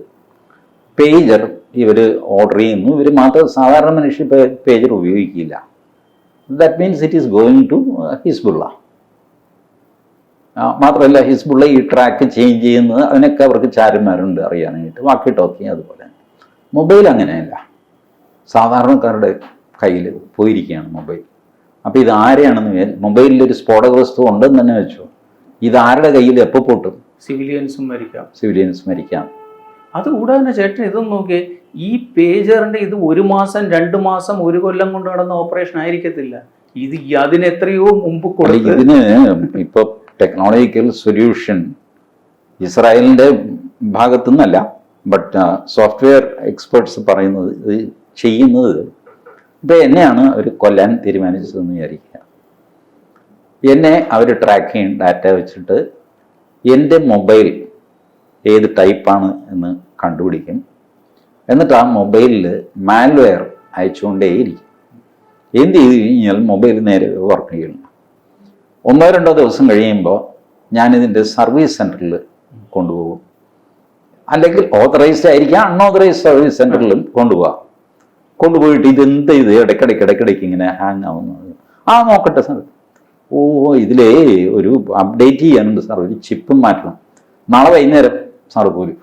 പേജർ ഇവർ ഓർഡർ ചെയ്യുന്നു. ഇവർ മാത്രം സാധാരണ മനുഷ്യർ പേജർ ഉപയോഗിക്കില്ല. That means it is going to Hezbollah. മാത്രമല്ല ഹിസ്ബുള്ള ഈ ട്രാക്ക് ചേഞ്ച് ചെയ്യുന്നത് അതിനൊക്കെ അവർക്ക് ചാരന്മാരുണ്ട് അറിയാനായിട്ട്. വാക്കി ടോക്കി അതുപോലെ. മൊബൈൽ അങ്ങനെയല്ല, സാധാരണക്കാരുടെ കയ്യിൽ പോയിരിക്കുകയാണ് മൊബൈൽ. അപ്പോൾ ഇത് ആരെയാണെന്ന് മൊബൈലിലൊരു സ്ഫോടക വസ്തു ഉണ്ടെന്ന് തന്നെ വെച്ചു, ഇതാരുടെ കയ്യിൽ എപ്പോൾ പൊട്ടും? സിവിലിയൻസും മരിക്കാം. അതുകൂടാതെ തന്നെ ചേട്ടൻ ഇതൊന്നും നോക്കിയേ, ഈ പേജറിന്റെ ഇത് 1 മാസം 2 മാസം 1 കൊല്ലം കൊണ്ട് നടന്ന ഓപ്പറേഷൻ ആയിരിക്കത്തില്ല. ഇത് അതിന് എത്രയോ മുമ്പ് കൊടുത്ത് ഇതിന് ഇപ്പൊ ടെക്നോളജിക്കൽ സൊല്യൂഷൻ ഇസ്രായേലിന്റെ ഭാഗത്തു നിന്നല്ല, ബട്ട് സോഫ്റ്റ്വെയർ എക്സ്പേർട്സ് പറയുന്നത് ഇത് ചെയ്യുന്നത്, ഇപ്പം എന്നെയാണ് അവർ കൊല്ലാൻ തീരുമാനിച്ചതെന്ന് വിചാരിക്കുക. എന്നെ അവർ ട്രാക്ക് ചെയ്യും ഡാറ്റ വെച്ചിട്ട്, എൻ്റെ മൊബൈൽ ഏത് ടൈപ്പാണ് എന്ന് കണ്ടുപിടിക്കും. എന്നിട്ട് ആ മൊബൈലിൽ മാൽവെയർ അയച്ചുകൊണ്ടേയിരിക്കും. എന്ത് ചെയ്ത് കഴിഞ്ഞാൽ മൊബൈൽ നേരെ വർക്ക് ചെയ്യണം. 1-2 ദിവസം കഴിയുമ്പോൾ ഞാനിതിൻ്റെ സർവീസ് സെൻറ്ററിൽ കൊണ്ടുപോകും. അല്ലെങ്കിൽ ഓതറൈസ്ഡ് ആയിരിക്കാം, അൺഓതറൈസ്ഡ് സർവീസ് സെൻറ്ററിലും കൊണ്ടുപോയിട്ട് ഇതെന്ത് ഇത് ഇടയ്ക്കിടയ്ക്ക് ഇങ്ങനെ ഹാങ് ആവുന്നത്. നോക്കട്ടെ സാർ, ഇതിലേ ഒരു അപ്ഡേറ്റ് ചെയ്യാനുണ്ട് സാർ, ഒരു ചിപ്പും മാറ്റണം, നാളെ വൈകുന്നേരം സാറ് പോലും.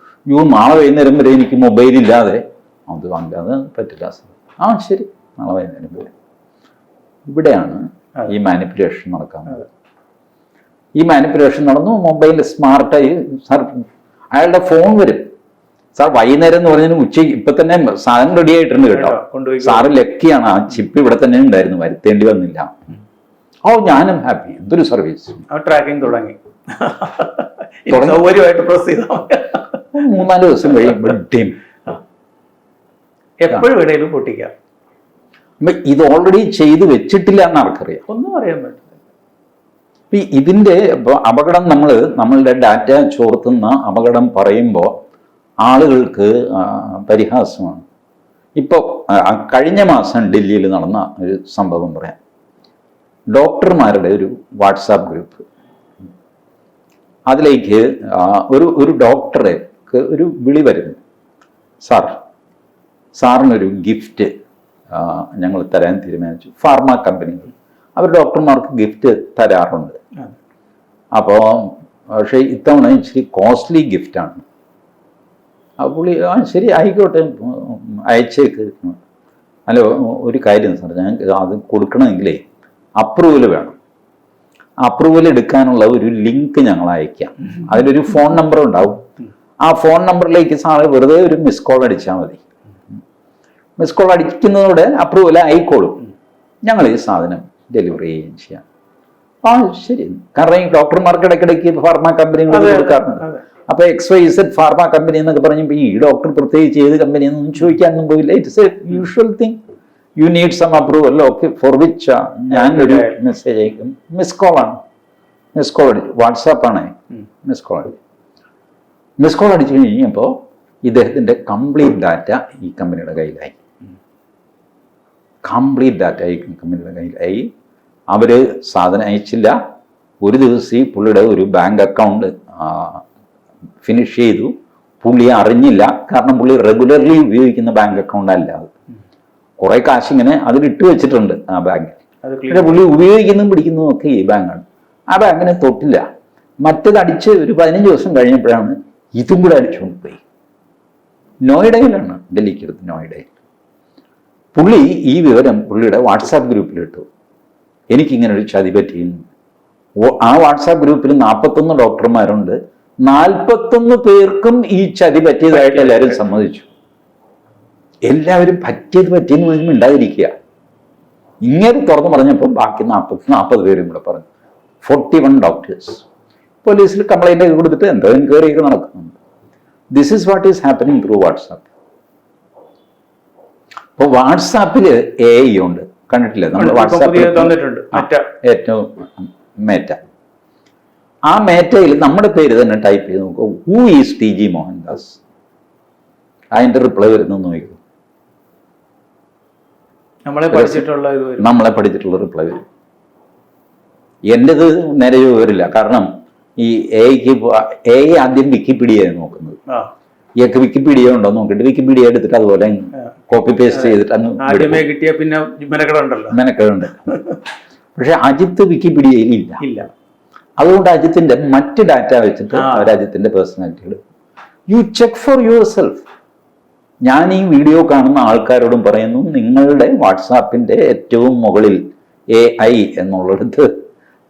നാളെ വൈകുന്നേരം വരെ എനിക്ക് മൊബൈലില്ലാതെ അത് പറ്റില്ല സാർ. ശരി, നാളെ വൈകുന്നേരം വരെ. ഇവിടെയാണ് ഈ മാനിപ്പുലേഷൻ നടക്കാൻ. ഈ മാനിപ്പുലേഷൻ നടന്നു. മൊബൈൽ സ്മാർട്ടായി സാർ, അയാളുടെ ഫോൺ വരും. സാർ വൈകുന്നേരം എന്ന് പറഞ്ഞാൽ ഉച്ചയ്ക്ക് ഇപ്പൊ തന്നെ സാധനം റെഡി ആയിട്ടുണ്ട് കേട്ടോ, സാറ് ലക്കിയാണ്, ആ ചിപ്പ് ഇവിടെ തന്നെ ഉണ്ടായിരുന്നു, വരുത്തേണ്ടി വന്നില്ല. ഞാനും ഹാപ്പി. എന്തൊരു സർവീസ്. ട്രാക്കിംഗ് തുടങ്ങി. 3-4 ദിവസം കഴിയുമ്പോൾ എപ്പോഴും ഇടയിലും പൊട്ടിക്കാം. ഇത് ഓൾറെഡി ചെയ്ത് വെച്ചിട്ടില്ല എന്ന് ആർക്കറിയാം, ഒന്നും അറിയാൻ പറ്റില്ല. ഇതിന്റെ അപകടം നമ്മളുടെ ഡാറ്റ ചോർത്തുന്ന അപകടം പറയുമ്പോൾ ആളുകൾക്ക് പരിഹാസമാണ്. ഇപ്പോൾ കഴിഞ്ഞ മാസം ഡൽഹിയിൽ നടന്ന ഒരു സംഭവം പറയാം. ഡോക്ടർമാരുടെ ഒരു വാട്സാപ്പ് ഗ്രൂപ്പ്, അതിലേക്ക് ഒരു ഡോക്ടറെ ഒരു വിളി വരുന്നു, സാറിനൊരു ഗിഫ്റ്റ് ഞങ്ങൾ തരാൻ തീരുമാനിച്ചു. ഫാർമ കമ്പനികൾ അവർ ഡോക്ടർമാർക്ക് ഗിഫ്റ്റ് തരാറുണ്ട്. അപ്പോൾ പക്ഷേ ഇത്തവണ ഇച്ചിരി കോസ്റ്റ്ലി ഗിഫ്റ്റാണ്. പുള്ളി ശരി ആയിക്കോട്ടെ അയച്ചേക്ക്. ഹലോ, ഒരു കാര്യം സാർ, ഞങ്ങൾക്ക് അത് കൊടുക്കണമെങ്കിലേ അപ്രൂവൽ വേണം. അപ്രൂവൽ എടുക്കാനുള്ള ഒരു ലിങ്ക് ഞങ്ങൾ അയക്കാം. അതിലൊരു ഫോൺ നമ്പർ ഉണ്ടാവും. ആ ഫോൺ നമ്പറിലേക്ക് സാറ് വെറുതെ ഒരു മിസ് കോൾ അടിച്ചാൽ മതി. മിസ് കോൾ അടിക്കുന്നതോടെ അപ്രൂവൽ ആയിക്കോളും, ഞങ്ങൾ ഈ സാധനം ഡെലിവറി ചെയ്യുകയും ചെയ്യാം. ശരി. കാരണം ഈ ഡോക്ടർമാർക്ക് ഇടയ്ക്കിടയ്ക്ക് ഫാർമ കമ്പനികൾ കൊടുക്കാറുണ്ട്. അപ്പൊ XYZ ഫാർമ കമ്പനി എന്നൊക്കെ പറഞ്ഞപ്പോൾ ഈ ഡോക്ടർ പ്രത്യേകിച്ച് ഏത് കമ്പനി എന്നൊന്നും ചോദിക്കാനൊന്നും പോയില്ല. It's a usual thing. You need some approval, okay, for which ഞാനൊരു മെസ്സേജ് അയക്കും. മിസ് കോൾ അടിച്ചു, വാട്സാപ്പാണ്. മിസ് കോൾ അടിച്ചു കഴിഞ്ഞപ്പോൾ ഇദ്ദേഹത്തിൻ്റെ കംപ്ലീറ്റ് ഡാറ്റ ഈ കമ്പനിയുടെ കയ്യിലായി. അവർ സാധനം അയച്ചില്ല. ഒരു ദിവസം ഈ പുള്ളിയുടെ ഒരു ബാങ്ക് അക്കൗണ്ട് ഫിനിഷ് ചെയ്തു. പുള്ളി അറിഞ്ഞില്ല, കാരണം പുള്ളി റെഗുലർലി ഉപയോഗിക്കുന്ന ബാങ്ക് അക്കൗണ്ട് അല്ല അത്. കുറെ കാശ് ഇങ്ങനെ അതിലിട്ട് വെച്ചിട്ടുണ്ട് ആ ബാങ്കിൽ. പക്ഷെ പുള്ളി ഉപയോഗിക്കുന്നതും പിടിക്കുന്നതും ഒക്കെ ഈ ബാങ്കാണ്. ആ ബാങ്കിനെ തൊട്ടില്ല. മറ്റത് അടിച്ച് ഒരു 15 ദിവസം കഴിഞ്ഞപ്പോഴാണ് ഇതും കൂടെ അടിച്ചുകൊണ്ട് പോയി. നോയിഡയിലാണ്, ഡൽഹിക്കടുത്ത് നോയിഡയിൽ. പുള്ളി ഈ വിവരം പുള്ളിയുടെ വാട്സാപ്പ് ഗ്രൂപ്പിലിട്ടു, എനിക്കിങ്ങനെ ഒരു ചതി പറ്റിയിരുന്നു. ആ വാട്സാപ്പ് ഗ്രൂപ്പിൽ 41 ഡോക്ടർമാരുണ്ട്. 41 പേർക്കും ഈ ചതി പറ്റിയതായിട്ട് എല്ലാവരും സമ്മതിച്ചു. എല്ലാവരും പറ്റിയെന്ന് പറഞ്ഞാൽ ഉണ്ടായിരിക്കുക. ഇങ്ങനെ തുറന്നു പറഞ്ഞപ്പോൾ ബാക്കി 40 പേരും കൂടെ പറഞ്ഞു. 41 ഡോക്ടേഴ്സ് പോലീസിൽ കംപ്ലൈൻ്റ് ഒക്കെ കൊടുത്തിട്ട് എന്തോ എൻക്വയറിയൊക്കെ നടക്കുന്നുണ്ട്. This is what is happening through WhatsApp. അപ്പോൾ വാട്സാപ്പിൽ AI ഉണ്ട്, കണ്ടിട്ടില്ലേ നമ്മൾ? വാട്സാപ്പിൽ ഏറ്റവും മേറ്റ, ആ മേറ്റയിൽ നമ്മുടെ പേര് തന്നെ ടൈപ്പ് ചെയ്ത് നോക്കുക, ഹൂ ഈസ് TG മോഹൻദാസ്. അതിൻ്റെ റിപ്ലൈ വരുന്നത് നോക്കൂ. നമ്മളെ പഠിച്ചിട്ടുള്ള റിപ്ലൈ വരും. എൻ്റെത് നേരെ വരില്ല, കാരണം ഈ AI ആദ്യം വിക്കിപീഡിയ നോക്കുന്നത്. ഇയൊക്കെ വിക്കിപീഡിയ ഉണ്ടോ നോക്കിയിട്ട് വിക്കിപീഡിയ എടുത്തിട്ട് അതുപോലെ കോപ്പി പേസ്റ്റ് ചെയ്തിട്ട് അങ്ങ് ആദ്യമേ കിട്ടിയ പിന്നെ മെനക്കെടുണ്ടല്ലോ. മെനക്കെടുണ്ട്. പക്ഷെ അജിത്ത് വിക്കിപീഡിയയിൽ ഇല്ല. അതുകൊണ്ട് അജിത്തിന്റെ മറ്റ് ഡാറ്റ വെച്ചിട്ട് അവർ അജിത്തിന്റെ പേഴ്സണാലിറ്റികൾ you check for yourself. ഞാൻ ഈ വീഡിയോ കാണുന്ന ആൾക്കാരോടും പറയുന്നു, നിങ്ങളുടെ വാട്സാപ്പിന്റെ ഏറ്റവും മുകളിൽ AI എന്നുള്ളിടത്ത്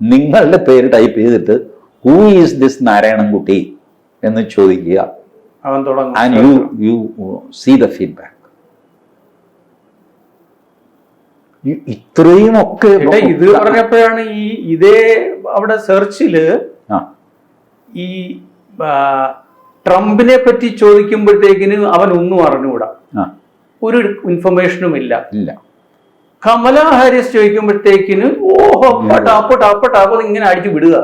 നിങ്ങളുടെ പേര് ടൈപ്പ് ചെയ്തിട്ട് ഹൂ ഈസ് ദിസ് നാരായണൻകുട്ടി എന്ന് ചോദിക്കുക. അവൻ തുടങ്ങും. And you see the feedback. ഇത്രയും ഒക്കെ ഇത് പറഞ്ഞപ്പോഴാണ് ഇതേ അവിടെ സെർച്ചില് ഈ ട്രംപിനെ പറ്റി ചോദിക്കുമ്പോഴത്തേക്കിന് അവൻ ഒന്നും അറിഞ്ഞുകൂടാ, ഒരു ഇൻഫർമേഷനും ഇല്ല. കമല ഹാരിസ് ചോദിക്കുമ്പോഴത്തേക്കിന് ഓഹോ ടാപ്പോ ഇങ്ങനെ അടിച്ചു വിടുക.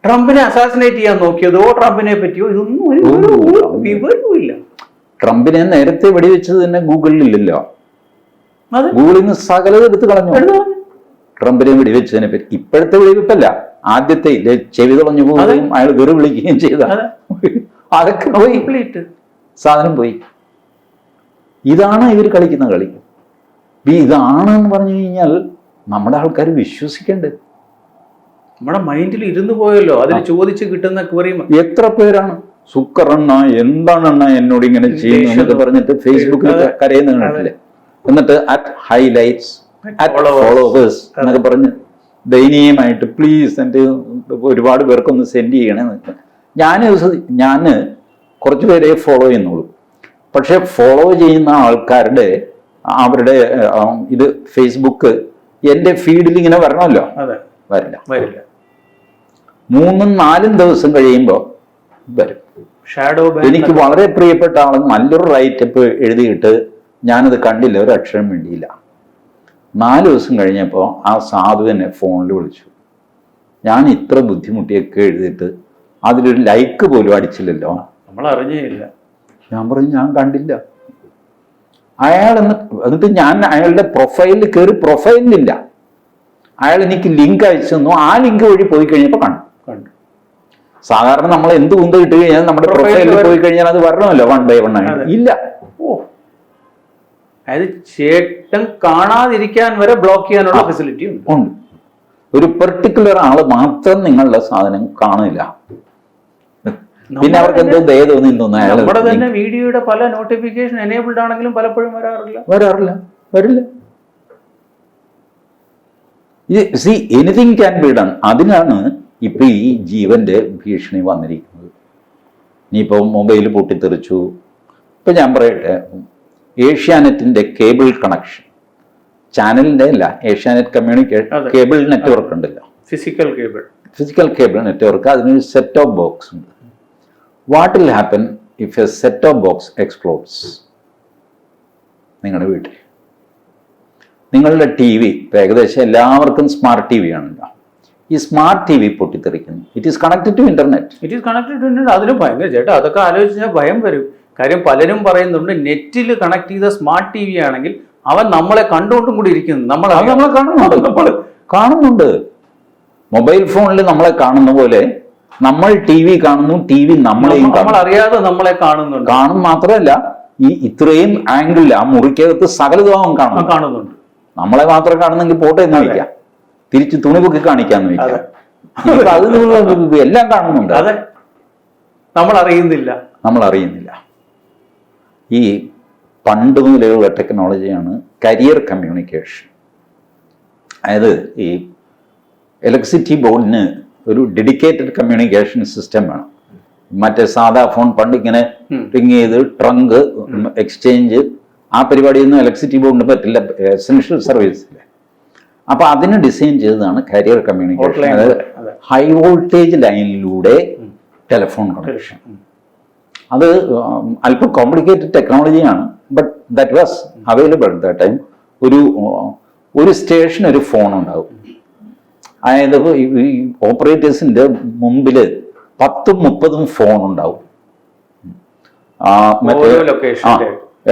ട്രംപിനെ അസാസിനേറ്റ് ചെയ്യാൻ നോക്കിയതോ ട്രംപിനെ പറ്റിയോ ഇതൊന്നും ഒരു വിവരവും ഇല്ല. ട്രംപിനെ നേരത്തെ വെടിവെച്ചത് തന്നെ ഗൂഗിളിലില്ലല്ലോ. ഗൂഗിളിൽ നിന്ന് സകലത് എടുത്ത് കളഞ്ഞു ട്രംപിനെ വെടിവെച്ചതിനെ പറ്റി. ഇപ്പോഴത്തെ വെടിവെപ്പല്ല, ആദ്യത്തെ ചെവി തുളഞ്ഞു പോവുകയും അയാൾ വെറു വിളിക്കുകയും ചെയ്ത അതൊക്കെ പോയി, സാധനം പോയി. ഇതാണ് ഇവർ കളിക്കുന്ന കളി. ഇതാണെന്ന് പറഞ്ഞു കഴിഞ്ഞാൽ നമ്മുടെ ആൾക്കാർ വിശ്വസിക്കേണ്ടത്. നമ്മുടെ മൈൻഡിൽ ഇരുന്ന് പോയല്ലോ, അതിന് ചോദിച്ച് കിട്ടുന്ന ക്വറിയും. എത്ര പേരാണ് സുക്കറണ്ണ എന്താണെണ്ണ എന്നോട് ഇങ്ങനെ ചെയ്യുന്നു എന്നൊക്കെ പറഞ്ഞിട്ട് ഫേസ്ബുക്കിൽ കരയുന്ന കണ്ടിട്ടില്ലേ? എന്നിട്ട് അറ്റ് ഹൈലൈറ്റ്സ് അറ്റ് ഫോളോവേഴ്സ് എന്നൊക്കെ പറഞ്ഞ് ദയനീയമായിട്ട് പ്ലീസ് എൻ്റെ ഒരുപാട് പേർക്കൊന്ന് സെൻഡ് ചെയ്യണേ. ഞാൻ കുറച്ച് പേരെ ഫോളോ ചെയ്യുന്നുള്ളൂ. പക്ഷെ ഫോളോ ചെയ്യുന്ന ആൾക്കാരുടെ അവരുടെ ഇത് ഫേസ്ബുക്ക് എൻ്റെ ഫീഡിൽ ഇങ്ങനെ വരണമല്ലോ, വരില്ല. 3-4 ദിവസം കഴിയുമ്പോൾ വരും. എനിക്ക് വളരെ പ്രിയപ്പെട്ട ആൾ നല്ലൊരു റൈറ്റപ്പ് എഴുതിയിട്ട് ഞാനത് കണ്ടില്ല, ഒരു അക്ഷരം വേണ്ടിയില്ല. 4 ദിവസം കഴിഞ്ഞപ്പോൾ ആ സാധു എന്നെ ഫോണിൽ വിളിച്ചു. ഞാൻ ഇത്ര ബുദ്ധിമുട്ടിയൊക്കെ എഴുതിയിട്ട് അതിലൊരു ലൈക്ക് പോലും അടിച്ചില്ലല്ലോ, നമ്മൾ അറിഞ്ഞില്ല. ഞാൻ പറഞ്ഞു ഞാൻ കണ്ടില്ല. എന്നിട്ട് ഞാൻ അയാളുടെ പ്രൊഫൈലിൽ കയറി, പ്രൊഫൈലിലില്ല. അയാൾ എനിക്ക് ലിങ്ക് അയച്ചു തന്നു. ആ ലിങ്ക് വഴി പോയി കഴിഞ്ഞപ്പോൾ കണ്ടു. സാധാരണ നമ്മൾ എന്ത് കുന്ത് കിട്ടി കഴിഞ്ഞാൽ നമ്മുടെ പ്രൊഫൈലിൽ പോയി കഴിഞ്ഞാൽ അത് വരണമല്ലോ 1 by 1 ആയിട്ട്. ഇല്ല. അതായത് ചേട്ടൻ കാണാതിരിക്കാൻ വരെ ബ്ലോക്ക് ചെയ്യാനുള്ള ഫെസിലിറ്റി ഉണ്ട്. ഒരു പെർട്ടിക്കുലർ ആള് മാത്രം നിങ്ങളുടെ സാധനം കാണില്ല. പിന്നെ അവർക്ക് എന്തോ ദയ തോന്നി തോന്നുന്നു. നമ്മുടെ തന്നെ വീഡിയോയുടെ പല നോട്ടിഫിക്കേഷൻ എനേബിൾഡ് ആണെങ്കിലും പലപ്പോഴും വരില്ല. C anything can be done. അതിനാണ് ഇപ്പൊ ഈ ജീവന്റെ ഭീഷണി വന്നിരിക്കുന്നത്. ഇനിയിപ്പോ മൊബൈൽ പൊട്ടിത്തെറിച്ചു. ഇപ്പൊ ഞാൻ പറയട്ടെ, ഏഷ്യാനെറ്റിന്റെ കേബിൾ കണക്ഷൻ, ചാനലിന്റെ അല്ല, ഏഷ്യാനെറ്റ് കമ്മ്യൂണിക്കേഷൻ കേബിൾ നെറ്റ്വർക്ക് ഉണ്ടല്ലോ, ഫിസിക്കൽ കേബിൾ നെറ്റ്വർക്ക്, അതിനൊരു സെറ്റ് ഓഫ് ബോക്സ് ഉണ്ട്. What will happen if A set of box explodes? നിങ്ങളുടെ വീട്ടിൽ നിങ്ങളുടെ TV, ഇപ്പം ഏകദേശം എല്ലാവർക്കും സ്മാർട്ട് TV ആണല്ലോ. ഈ സ്മാർട്ട് TV പൊട്ടിത്തെറിക്കുന്നു. It is connected to internet. അതിന് ഭയങ്കര ചേട്ടാ, അതൊക്കെ ആലോചിച്ചാൽ ഭയം വരും. കാര്യം പലരും പറയുന്നുണ്ട് നെറ്റിൽ കണക്ട് ചെയ്ത സ്മാർട്ട് TV ആണെങ്കിൽ അവൻ നമ്മളെ കണ്ടുകൊണ്ടും കൂടി ഇരിക്കുന്നു. നമ്മളെ കാണുന്നുണ്ട്. മൊബൈൽ ഫോണിൽ നമ്മളെ കാണുന്ന പോലെ നമ്മൾ TV കാണുന്നു, TV നമ്മളെയും അറിയാതെ നമ്മളെ കാണുന്നുണ്ട്. കാണും മാത്രമല്ല, ഈ ഇത്രയും ആംഗിളിൽ ആ മുറിക്കകത്ത് സകലതാവും കാണുന്നുണ്ട്. നമ്മളെ മാത്രം കാണുന്നെങ്കിൽ പോട്ടെ എന്ന് വയ്ക്കാം, തിരിച്ച് തുണി പൊക്കി കാണിക്കാന്ന് വയ്ക്കാം. അത് എല്ലാം കാണുന്നുണ്ട്. അതെ, നമ്മൾ അറിയുന്നില്ല. ഈ പണ്ട് മുതലുള്ള ടെക്നോളജിയാണ് കരിയർ കമ്മ്യൂണിക്കേഷൻ. അതായത് ഈ ഇലക്ട്രിസിറ്റി ബോർഡിന് ഒരു ഡെഡിക്കേറ്റഡ് കമ്മ്യൂണിക്കേഷൻ സിസ്റ്റം വേണം. മറ്റേ സാധാ ഫോൺ പണ്ട് ഇങ്ങനെ റിങ് ചെയ്ത് ട്രങ്ക് എക്സ്ചേഞ്ച് ആ പരിപാടിയൊന്നും ഇലക്ട്രിസിറ്റി ബോർഡിന് പറ്റില്ല, എസെൻഷ്യൽ സർവീസിൽ. അപ്പൊ അതിന് ഡിസൈൻ ചെയ്തതാണ് കരിയർ കമ്മ്യൂണിക്കേഷൻ. അതായത് ഹൈ വോൾട്ടേജ് ലൈനിലൂടെ ടെലിഫോൺ കണക്ഷൻ. അത് അല്പം കോംപ്ലിക്കേറ്റഡ് ടെക്നോളജിയാണ്, but that was available at that time. ഒരു സ്റ്റേഷൻ ഒരു ഫോൺ ഉണ്ടാവും. അതായത് ഈ ഓപ്പറേറ്റേഴ്സിന്റെ മുമ്പിൽ 10-30 ഫോൺ ഉണ്ടാവും.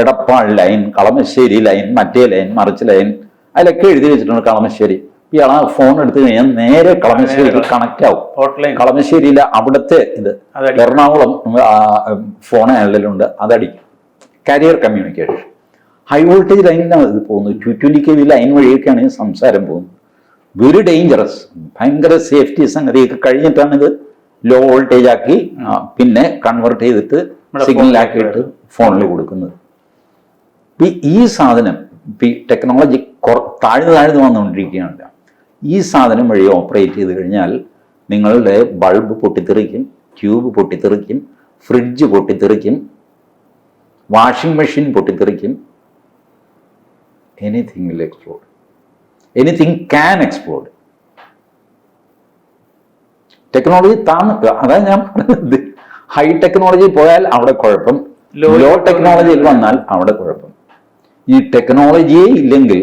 എടപ്പാൾ ലൈൻ, കളമശ്ശേരി ലൈൻ, മറ്റേ ലൈൻ, മറിച്ച് ലൈൻ, അതിലൊക്കെ എഴുതി വെച്ചിട്ടുണ്ട് കളമശ്ശേരി. ഇയാൾ ആ ഫോൺ എടുത്തു കഴിഞ്ഞാൽ നേരെ കളമശ്ശേരിയിൽ കണക്ട് ആവും. ഹോട്ട്ലൈൻ കളമശ്ശേരിയിലെ അവിടുത്തെ ഇത് എറണാകുളം ഫോൺ അയലിലുണ്ട്, അതടിക്കും. കാരിയർ കമ്മ്യൂണിക്കേഷൻ ഹൈ വോൾട്ടേജ് ലൈനിലാണ് ഇത് പോകുന്നത്. 220 kV ലൈൻ വഴിയൊക്കെയാണ് ഈ സംസാരം പോകുന്നത്. വെരി ഡേഞ്ചറസ്, ഭയങ്കര സേഫ്റ്റി സംഗതിയൊക്കെ കഴിഞ്ഞിട്ടാണ് ഇത് ലോ വോൾട്ടേജ് ആക്കി പിന്നെ കൺവേർട്ട് ചെയ്തിട്ട് സിഗ്നലാക്കിയിട്ട് ഫോണിൽ കൊടുക്കുന്നത്. ഈ സാധനം ടെക്നോളജി താഴ്ന്നു വന്നുകൊണ്ടിരിക്കുകയാണ്. ഈ സാധനം വഴി ഓപ്പറേറ്റ് ചെയ്ത് കഴിഞ്ഞാൽ നിങ്ങളുടെ ബൾബ് പൊട്ടിത്തെറിക്കും, ട്യൂബ് പൊട്ടിത്തെറിക്കും, ഫ്രിഡ്ജ് പൊട്ടിത്തെറിക്കും, വാഷിംഗ് മെഷീൻ പൊട്ടിത്തെറിക്കും. Anything will explode, anything can explode. Technology അതാണ് ഞാൻ പറഞ്ഞത്. ഹൈ ടെക്നോളജി പോയാൽ അവിടെ കുഴപ്പം, ലോ ടെക്നോളജിയിൽ വന്നാൽ അവിടെ കുഴപ്പം. ഈ ടെക്നോളജിയേ ഇല്ലെങ്കിൽ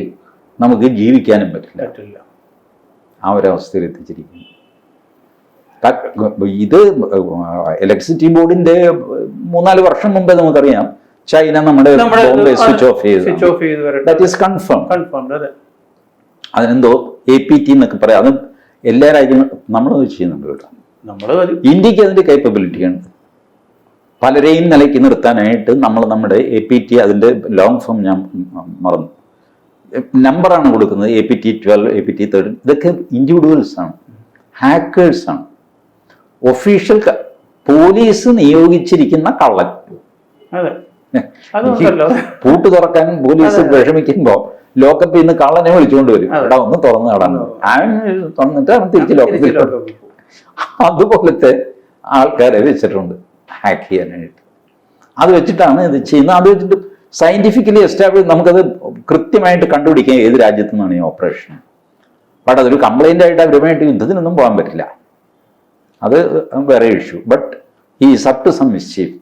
നമുക്ക് ജീവിക്കാനും പറ്റില്ല. ആ ഒരവസ്ഥയിൽ എത്തിച്ചിരിക്കുന്നു. ഇത് ഇലക്ട്രിസിറ്റി ബോർഡിന്റെ 3-4 വർഷം മുമ്പേ നമുക്കറിയാം ചൈന നമ്മുടെ ബോംബെ സ്വിച്ച് ഓഫ് ചെയ്തു. That is confirm. അതിനെന്തോ APT എന്നൊക്കെ പറയാം. അത് എല്ലാ രാജ്യങ്ങളും നമ്മൾ ചെയ്യുന്നുണ്ട് കേട്ടോ. ഇന്ത്യക്ക് അതിന്റെ കേപ്പബിലിറ്റി ഉണ്ട്. പലരെയും നിലയ്ക്ക് നിർത്താനായിട്ട് നമ്മൾ നമ്മുടെ APT, അതിന്റെ ലോങ് ഫോം ഞാൻ മറന്നു, നമ്പറാണ് കൊടുക്കുന്നത്. APT 12, APT 13. ഇതൊക്കെ ഇൻഡിവിജ്വൽസ് ആണ്, ഹാക്കേഴ്സ് ആണ്. ഒഫീഷ്യൽ പോലീസ് നിയോഗിച്ചിരിക്കുന്ന കള്ളൻ. പൂട്ട് തുറക്കാൻ പോലീസ് വിഷമിക്കുമ്പോ ലോക്കപ്പിൽ നിന്ന് കള്ളനെ വിളിച്ചുകൊണ്ട് വരും. എടാ ഒന്ന് തുറന്നു കടാൻ, തുറന്നിട്ട് അവൻ തിരിച്ച് ലോക്കപ്പിൽ. അതുപോലത്തെ ആൾക്കാരെ വെച്ചിട്ടുണ്ട് ഹാക്ക് ചെയ്യാനായിട്ട്. അത് വെച്ചിട്ടാണ് ഇത് ചെയ്യുന്നത്. അത് വെച്ചിട്ട് സയന്റിഫിക്കലി എസ്റ്റാബ്ലിഷ്, നമുക്കത് കൃത്യമായിട്ട് കണ്ടുപിടിക്കാം ഏത് രാജ്യത്തു നിന്നാണ് ഈ ഓപ്പറേഷൻ. ബട്ട് അതൊരു കംപ്ലൈന്റ് ആയിട്ട് അവരുമായിട്ട് യുദ്ധത്തിനൊന്നും പോകാൻ പറ്റില്ല. അത് വേറെ ഇഷ്യൂ. ബട്ട് ഈ സബ് ടു സം മിസ്ചീഫ്.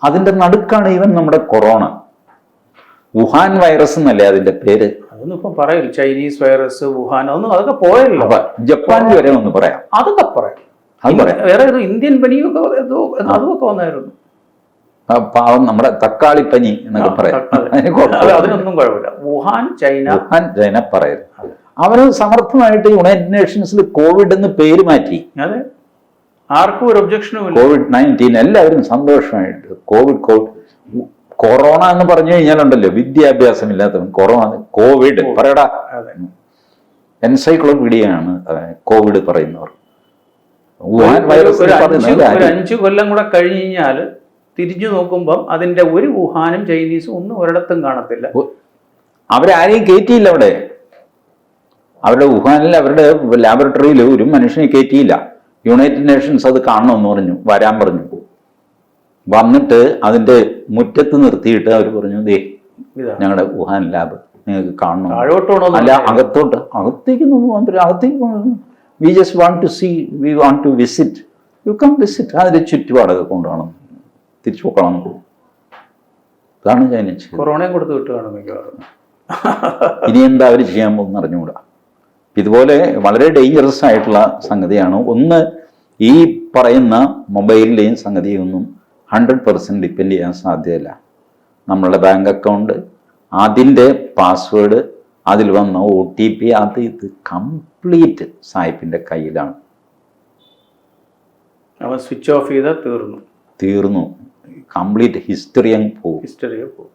അതിന്റെ നടുക്കാണ് ഈവൻ നമ്മുടെ കൊറോണ. വുഹാൻ വൈറസ് എന്നല്ലേ അതിന്റെ പേര്. അതൊന്നും ഇപ്പൊ പറയില്ല. ചൈനീസ് വൈറസ്, വുഹാൻ, ഒന്നും അതൊക്കെ പോയല്ലോ. ജപ്പാനിൽ വരെ ഒന്ന് പറയാം. അതൊക്കെ പറയാം. വേറെ ഇന്ത്യൻ പനിയൊക്കെ അതുമൊക്കെ വന്നായിരുന്നു. പാവം നമ്മുടെ തക്കാളിപ്പനി എന്നൊക്കെ പറയാം. അതിനൊന്നും കുഴപ്പമില്ല. വുഹാൻ ചൈന പറയരുത്. അവര് സമർത്ഥമായിട്ട് യുണൈറ്റഡ് നേഷൻസിൽ കോവിഡ് എന്ന് പേര് മാറ്റി. അതെ, ആർക്കും ഒരു ഒബ്ജക്ഷനും ഇല്ല. COVID-19 എല്ലാവരും സന്തോഷമായിട്ട് കൊറോണ എന്ന് പറഞ്ഞു കഴിഞ്ഞാലുണ്ടല്ലോ, വിദ്യാഭ്യാസം ഇല്ലാത്തവൻ കൊറോണ, കോവിഡ് പറയടാ. എൻസൈക്ലോപീഡിയയാണ് കോവിഡ് പറയുന്നവർ. വുഹാൻ വൈറസ് ഒരു 5 കൊല്ലം കൂടെ കഴിഞ്ഞ് കഴിഞ്ഞാൽ തിരിഞ്ഞു നോക്കുമ്പം അതിന്റെ ഒരു വുഹാനും ചൈനീസും ഒന്നും ഒരിടത്തും കാണത്തില്ല. അവരാരെയും കയറ്റിയില്ല അവിടെ. അവരുടെ വുഹാനിൽ അവരുടെ ലാബറട്ടറിയിൽ ഒരു മനുഷ്യനെ കയറ്റിയില്ല. യുണൈറ്റഡ് നേഷൻസ് അത് കാണണമെന്ന് വരാൻ പറഞ്ഞു. വന്നിട്ട് അതിന്റെ മുറ്റത്ത് നിർത്തിയിട്ട് അവർ പറഞ്ഞു, ദേ ഞങ്ങളുടെ വുഹാൻ ലാബ് നിങ്ങൾക്ക് കാണണം. അല്ല, അകത്തേക്കൊന്നും പോകാൻ പറ്റില്ല. അകത്തേക്ക് we just want to see, we want to visit. You come visit. അതിന്റെ ചുറ്റുപാടൊക്കെ കൊണ്ടുപോകണം, തിരിച്ചു പോക്കണം. ഇതാണ് ചൈന. കൊറോണയും കൊടുത്ത് വിട്ട് കാണും മിക്കവാറും. ഇനി എന്താ അവർ ചെയ്യാൻ പോകുന്ന അറിഞ്ഞുകൂടാ. ഇതുപോലെ വളരെ ഡേഞ്ചറസ് ആയിട്ടുള്ള സംഗതിയാണ്. ഒന്ന്, ഈ പറയുന്ന മൊബൈലിലെയും സംഗതിയൊന്നും 100% ഡിപ്പെൻഡ് ചെയ്യാൻ സാധ്യതയില്ല. നമ്മളുടെ ബാങ്ക് അക്കൗണ്ട്, അതിൻ്റെ പാസ്വേഡ്, അതിൽ വന്ന OTP, ഇത് കംപ്ലീറ്റ് സായിപ്പിൻ്റെ കയ്യിലാണ്. അവൻ സ്വിച്ച് ഓഫ് ചെയ്താൽ തീർന്നു. കംപ്ലീറ്റ് ഹിസ്റ്ററി അങ്ങ് പോകും.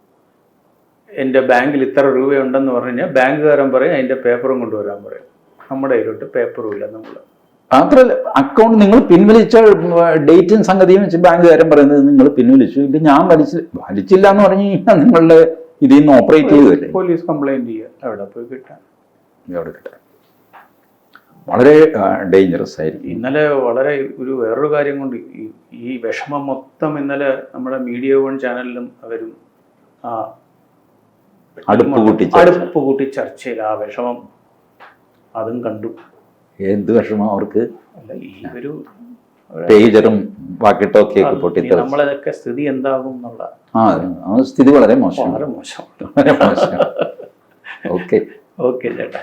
എൻ്റെ ബാങ്കിൽ ഇത്ര രൂപയുണ്ടെന്ന് പറഞ്ഞു കഴിഞ്ഞാൽ ബാങ്കുകാരൻ പറയും അതിൻ്റെ പേപ്പറും കൊണ്ടുവരാൻ പറയും. നമ്മുടെ കയ്യിലോട്ട് പേപ്പറും ഇല്ല. നമ്മൾ മാത്രമല്ല, അക്കൗണ്ട് നിങ്ങൾ പിൻവലിച്ച ഡേറ്റും സംഗതിയും വെച്ച് ബാങ്കുകാരൻ പറയുന്നത് നിങ്ങൾ പിൻവലിച്ചു. ഇത് ഞാൻ വലിച്ചില്ല എന്ന് പറഞ്ഞു കഴിഞ്ഞാൽ നിങ്ങളുടെ ഇതിൽ നിന്ന് ഓപ്പറേറ്റ് ചെയ്തല്ലേ. പോലീസ് കംപ്ലൈന്റ് ചെയ്യുക. എവിടെ പോയി കിട്ടാൻ. വളരെ ഡേഞ്ചറസ് ആയിരിക്കും. ഇന്നലെ വളരെ വേറൊരു കാര്യം കൊണ്ട് ഈ വിഷമം മൊത്തം ഇന്നലെ നമ്മുടെ മീഡിയ 1 ചാനലിലും അവരും അടുപ്പ് കൂട്ടി ചർച്ചയിൽ ആ വിഷമം അതും കണ്ടു. എന്ത് വിഷമം അവർക്ക്. അല്ല, ഈ ഒരു പേജറും വാക്കിട്ടോക്കിയൊക്കെ പൊട്ടിത്തെറിച്ചു. നമ്മളതൊക്കെ സ്ഥിതി എന്താകും എന്നുള്ള സ്ഥിതി വളരെ മോശം. വളരെ മോശം. ഓക്കെ ഓക്കെ ചേട്ടാ.